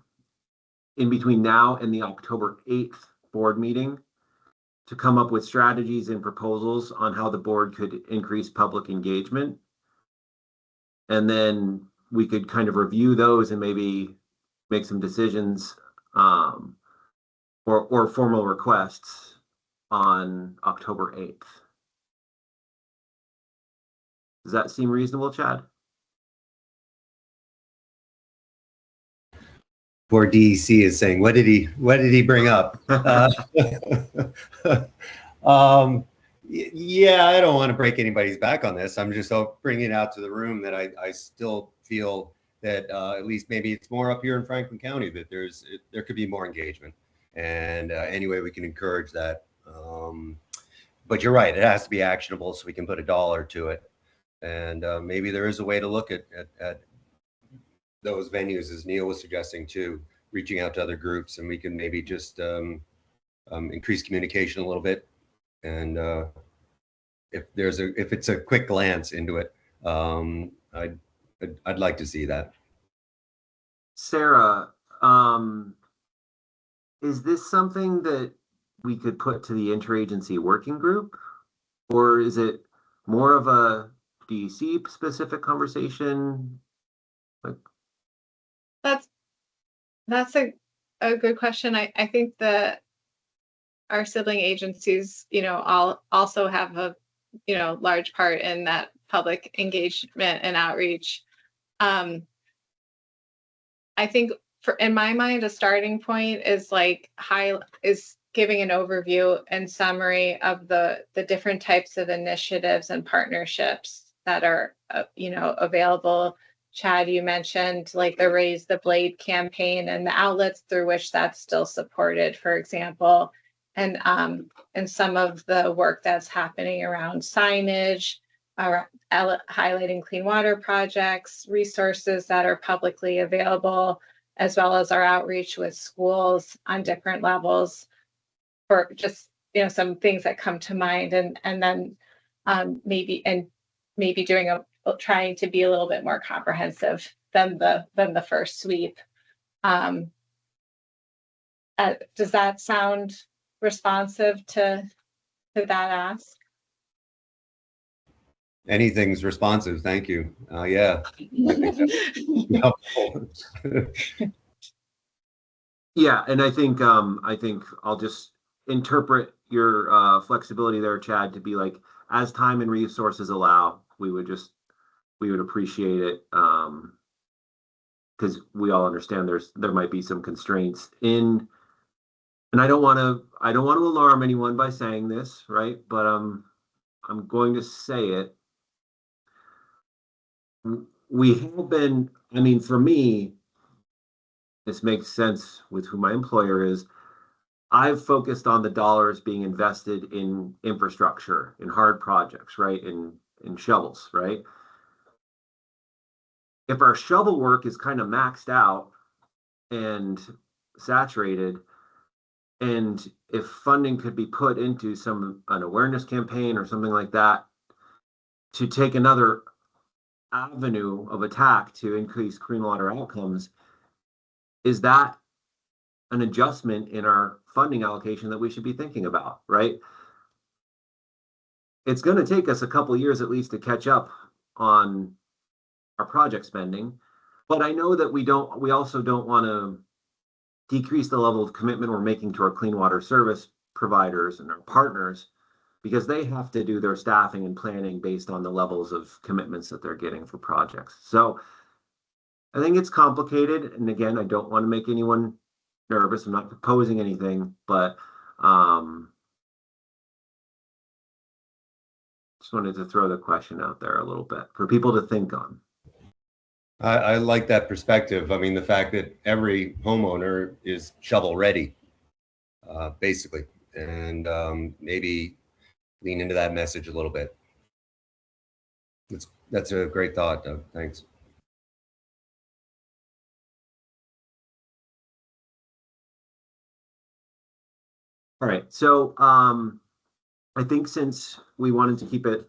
in between now and the October 8th board meeting to come up with strategies and proposals on how the board could increase public engagement. And then we could kind of review those and maybe make some decisions or formal requests on October 8th. Does that seem reasonable, Chad? Poor DEC is saying, what did he bring up? Yeah, I don't want to break anybody's back on this. I'm just bringing it out to the room that I still feel that at least maybe it's more up here in Franklin County that there could be more engagement, and any way we can encourage that. But you're right, it has to be actionable so we can put a dollar to it, and maybe there is a way to look at those venues, as Neil was suggesting too, reaching out to other groups, and we can maybe just increase communication a little bit. And if it's a quick glance into it, I'd like to see that. Sarah, is this something that we could put to the interagency working group, or is it more of a DEC specific conversation? That's a good question. I think that our sibling agencies, all also have a, large part in that public engagement and outreach. I think in my mind, a starting point is giving an overview and summary of the different types of initiatives and partnerships that are, available. Chad, you mentioned the Raise the Blade campaign and the outlets through which that's still supported, for example, and some of the work that's happening around signage, highlighting clean water projects, resources that are publicly available, as well as our outreach with schools on different levels for just, some things that come to mind, and then maybe trying to be a little bit more comprehensive than the first sweep. Does that sound responsive to that ask? Anything's responsive. Thank you. Yeah, I think that's helpful. Yeah, and I think I'll just interpret your flexibility there, Chad, to be like, as time and resources allow, we would appreciate it. Because we all understand there might be some constraints in, and I don't want to alarm anyone by saying this, right? But I'm going to say it. We have been, I mean, for me, this makes sense with who my employer is. I've focused on the dollars being invested in infrastructure, in hard projects, right? In shovels, right? If our shovel work is kind of maxed out and saturated, and if funding could be put into an awareness campaign or something like that to take another avenue of attack to increase clean water outcomes, is that an adjustment in our funding allocation that we should be thinking about, right? It's going to take us a couple of years at least to catch up on our project spending, but I know that we also don't want to decrease the level of commitment we're making to our clean water service providers and our partners, because they have to do their staffing and planning based on the levels of commitments that they're getting for projects. So I think it's complicated. And again, I don't want to make anyone nervous. I'm not proposing anything, but just wanted to throw the question out there a little bit for people to think on. I like that perspective. I mean, the fact that every homeowner is shovel ready, basically, and maybe lean into that message a little bit. That's a great thought, Doug. Thanks. All right, so I think since we wanted to keep it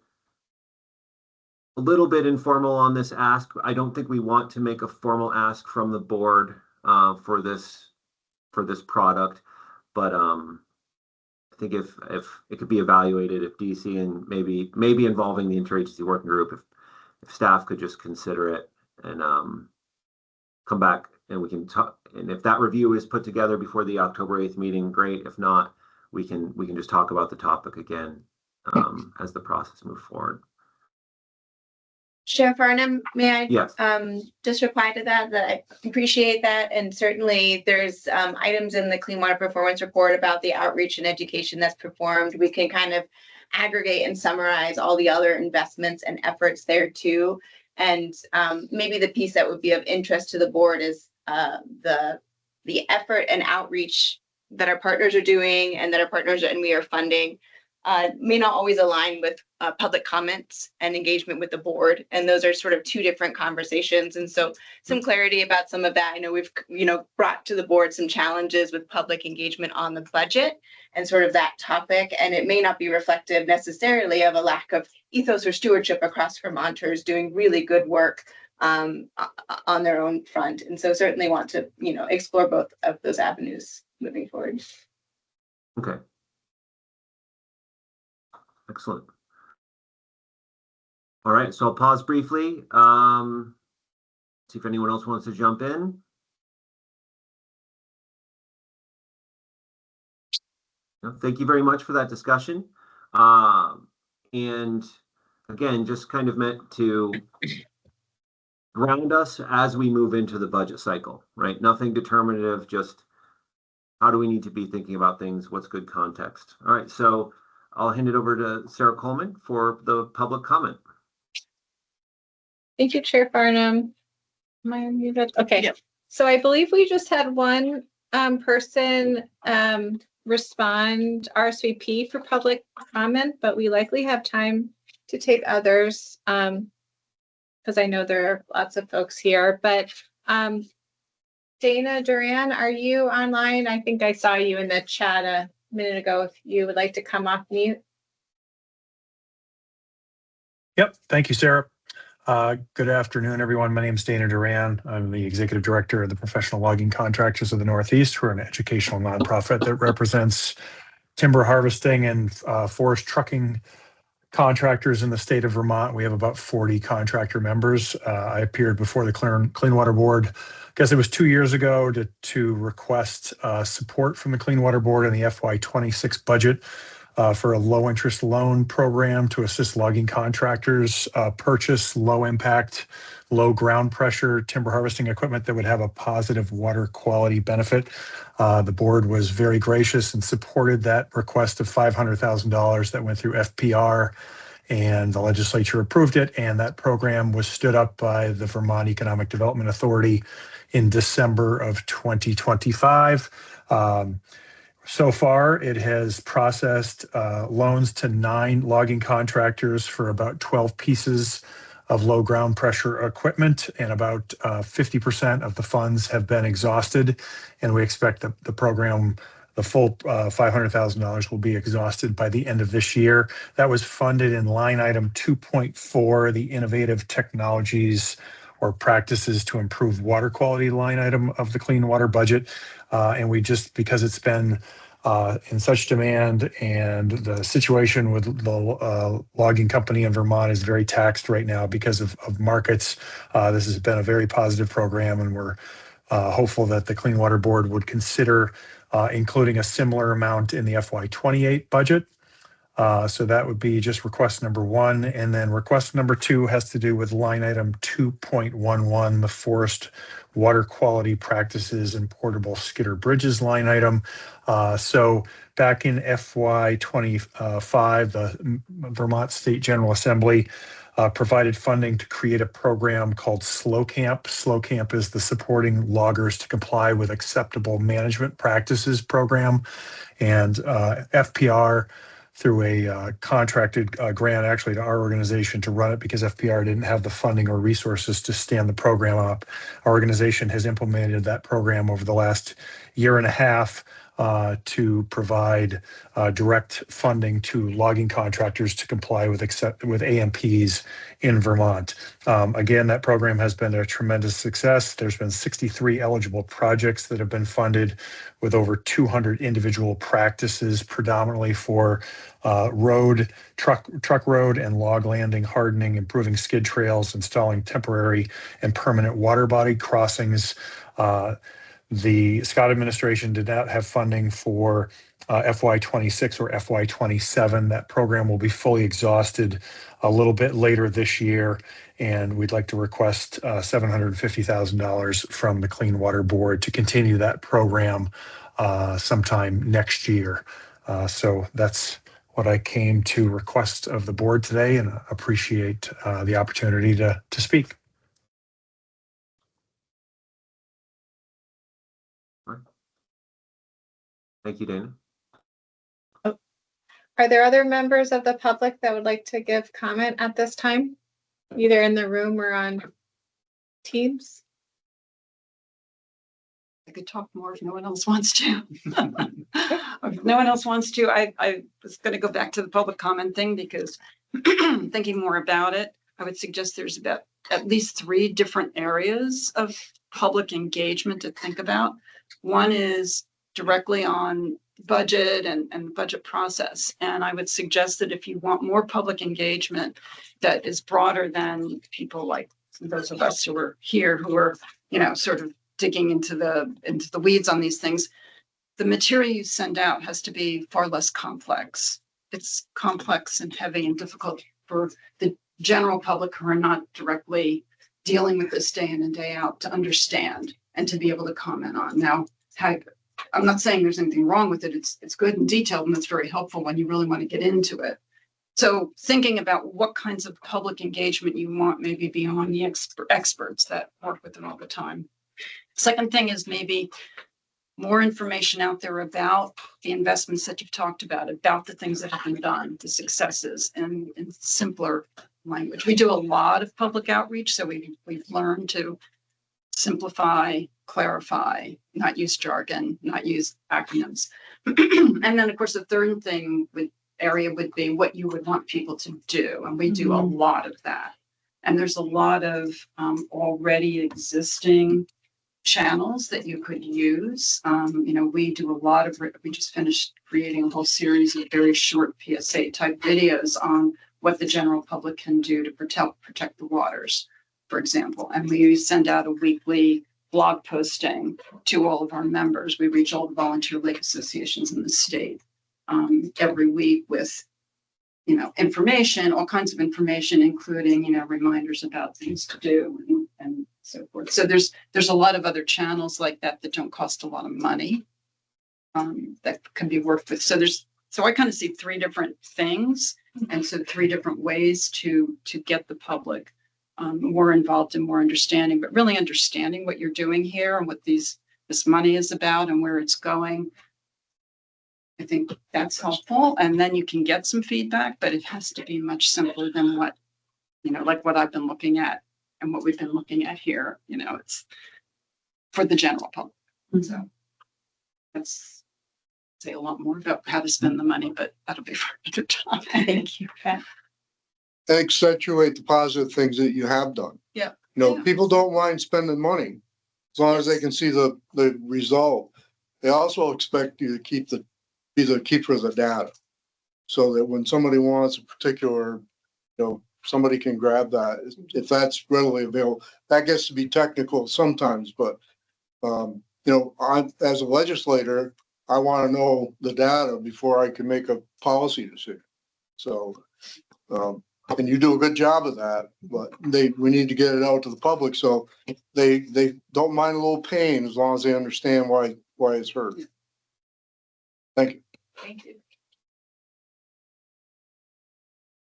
a little bit informal on this ask, I don't think we want to make a formal ask from the board for this product, but I think if it could be evaluated, if DC and maybe involving the interagency working group, if staff could just consider it and come back and we can talk. And if that review is put together before the October 8th meeting, great. If not, we can just talk about the topic again as the process moves forward. Chair Farnham, may I Yes. just reply to that I appreciate that. And certainly there's items in the Clean Water Performance Report about the outreach and education that's performed. We can kind of aggregate and summarize all the other investments and efforts there too. And maybe the piece that would be of interest to the board is the effort and outreach that our partners are doing and that our partners and we are funding may not always align with public comments and engagement with the board. And those are sort of two different conversations. And so some clarity about some of that. I know we've, brought to the board some challenges with public engagement on the budget and sort of that topic. And it may not be reflective necessarily of a lack of ethos or stewardship across Vermonters doing really good work on their own front. And so certainly want to, explore both of those avenues moving forward. Okay. Excellent. All right, so I'll pause briefly. See if anyone else wants to jump in. No, thank you very much for that discussion. And again, just kind of meant to ground us as we move into the budget cycle, right? Nothing determinative, just how do we need to be thinking about things? What's good context? All right, so I'll hand it over to Sarah Coleman for the public comment. Thank you, Chair Farnham. Am I unmuted? Okay. Yep. So I believe we just had one person respond RSVP for public comment, but we likely have time to take others because I know there are lots of folks here. But Dana Duran, are you online? I think I saw you in the chat a minute ago. If you would like to come off mute. Yep. Thank you, Sarah. Good afternoon, everyone. My name is Dana Duran. I'm the Executive Director of the Professional Logging Contractors of the Northeast. We're an educational nonprofit that represents timber harvesting and forest trucking contractors in the state of Vermont. We have about 40 contractor members. I appeared before the Clean Water Board, I guess it was 2 years ago, to request support from the Clean Water Board in the FY26 budget for a low interest loan program to assist logging contractors purchase low impact, low ground pressure timber harvesting equipment that would have a positive water quality benefit. The board was very gracious and supported that request of $500,000 that went through FPR, and the legislature approved it. And that program was stood up by the Vermont Economic Development Authority in December of 2025. So far, it has processed loans to 9 logging contractors for about 12 pieces of low ground pressure equipment, and about 50% of the funds have been exhausted. And we expect the program, the full $500,000 will be exhausted by the end of this year. That was funded in line item 2.4, the innovative technologies or practices to improve water quality line item of the clean water budget. And we just, because it's been in such demand, and the situation with the logging company in Vermont is very taxed right now because of markets, this has been a very positive program, and we're hopeful that the Clean Water Board would consider including a similar amount in the FY28 budget. So that would be just request number 1. And then request number 2 has to do with line item 2.11, the forest water quality practices and portable skidder bridges line item. So back in FY25, the Vermont State General Assembly provided funding to create a program called Slow Camp. Slow Camp is the supporting loggers to comply with acceptable management practices program. And FPR, through a contracted grant actually to our organization to run it, because FPR didn't have the funding or resources to stand the program up. Our organization has implemented that program over the last year and a half to provide direct funding to logging contractors to comply with AMPs in Vermont. Again, that program has been a tremendous success. There's been 63 eligible projects that have been funded, with over 200 individual practices, predominantly for truck road and log landing hardening, improving skid trails, installing temporary and permanent water body crossings. The Scott administration did not have funding for FY26 or FY27. That program will be fully exhausted a little bit later this year, and we'd like to request $750,000 from the Clean Water Board to continue that program sometime next year. So that's what I came to request of the board today, and appreciate the opportunity to speak. Thank you, Dana. Are there other members of the public that would like to give comment at this time, either in the room or on Teams? I could talk more if no one else wants to. If no one else wants to, I was going to go back to the public comment thing, because thinking more about it, I would suggest there's about at least 3 different areas of public engagement to think about. One is directly on budget and the budget process. And I would suggest that if you want more public engagement that is broader than people like those of us who are here, who are, sort of digging into the weeds on these things, the material you send out has to be far less complex. It's complex and heavy and difficult for the general public who are not directly dealing with this day in and day out to understand and to be able to comment on. Now, I'm not saying there's anything wrong with it. It's good and detailed, and it's very helpful when you really want to get into it. So thinking about what kinds of public engagement you want, maybe beyond the experts that work with it all the time. Second thing is maybe more information out there about the investments that you've talked about the things that have been done, the successes, and in simpler language. We do a lot of public outreach, so we've learned to simplify, clarify, not use jargon, not use acronyms. And then, of course, the third area would be what you would want people to do. And we do a lot of that. And there's a lot of already existing channels that you could use. We do a lot of, we just finished creating a whole series of very short PSA type videos on what the general public can do to protect the waters, for example. And we send out a weekly blog posting to all of our members. We reach all the volunteer lake associations in the state every week with, information, all kinds of information, including, reminders about things to do and so forth. So there's a lot of other channels like that that don't cost a lot of money that can be worked with. So I kind of see three different things, and so three different ways to get the public more involved and more understanding, but really understanding what you're doing here and what this money is about and where it's going. I think that's helpful. And then you can get some feedback, but it has to be much simpler than what, like what I've been looking at and what we've been looking at here. It's for the general public. So that's say a lot more about how to spend the money, but that'll be for another time. Thank you. Accentuate the positive things that you have done. Yeah. People don't mind spending money as long as they can see the result. They also expect you to be the keeper of the data, so that when somebody wants a particular, somebody can grab that if that's readily available. That gets to be technical sometimes, but I, as a legislator, I want to know the data before I can make a policy decision. So, and you do a good job of that, but we need to get it out to the public so they don't mind a little pain as long as they understand why it's hurt. Thank you. Thank you.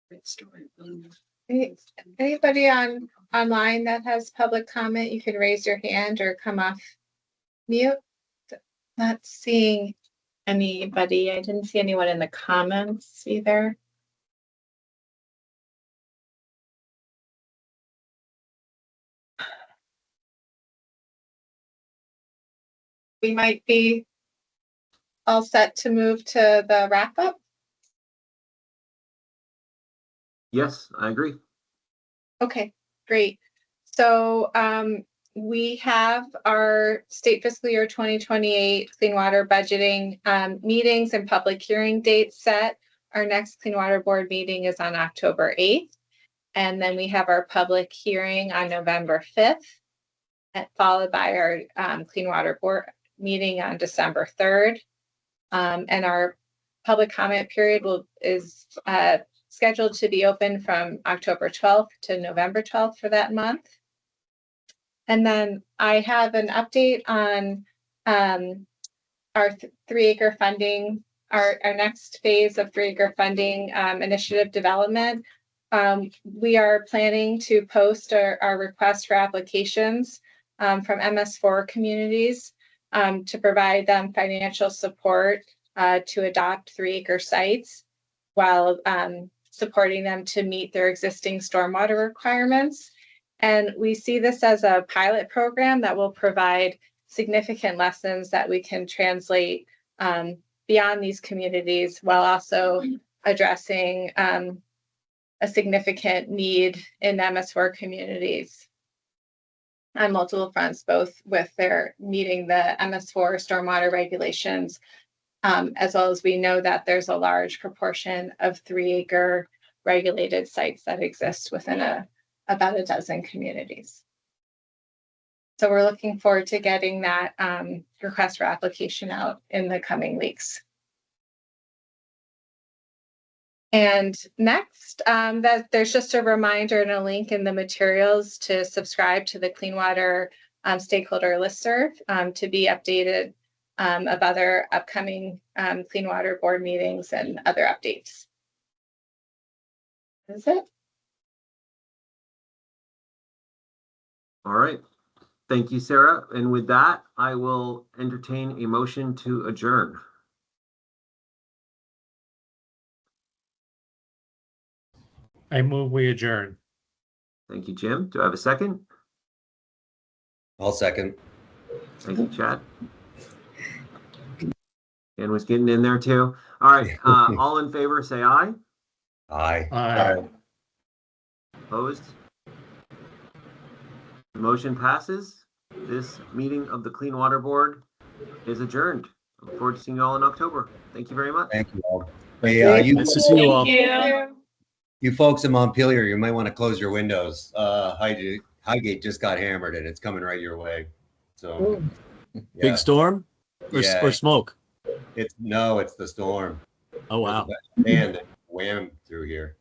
Great story. Anybody online that has public comment, you can raise your hand or come off mute. Not seeing anybody. I didn't see anyone in the comments either. We might be all set to move to the wrap up. Yes, I agree. Okay, great. So we have our state fiscal year 2028 clean water budgeting meetings and public hearing dates set. Our next Clean Water Board meeting is on October 8th. And then we have our public hearing on November 5th, followed by our Clean Water Board meeting on December 3rd. And our public comment period is scheduled to be open from October 12th to November 12th for that month. And then I have an update on our 3-acre funding, our next phase of 3-acre funding initiative development. We are planning to post our request for applications from MS4 communities to provide them financial support to adopt 3-acre sites while supporting them to meet their existing stormwater requirements. And we see this as a pilot program that will provide significant lessons that we can translate beyond these communities while also addressing a significant need in MS4 communities on multiple fronts, both with their meeting the MS4 stormwater regulations, as well as we know that there's a large proportion of 3-acre regulated sites that exist within about a dozen communities. So we're looking forward to getting that request for application out in the coming weeks. And next, there's just a reminder and a link in the materials to subscribe to the Clean Water stakeholder listserv to be updated of other upcoming Clean Water Board meetings and other updates. That's it. All right. Thank you, Sarah. And with that, I will entertain a motion to adjourn. I move we adjourn. Thank you, Jim. Do I have a second? I'll second. Thank you, Chad. Ken was getting in there too. All right. All in favor, say aye. Aye. Aye. Opposed? The motion passes. This meeting of the Clean Water Board is adjourned. Look forward to seeing you all in October. Thank you very much. Thank you all. Nice to see you all. Thank you. You folks in Montpelier, you might want to close your windows. Highgate just got hammered and it's coming right your way. So Big yeah. storm or, Yeah. or smoke? It's the storm. Oh, wow. There's a band that whammed through here.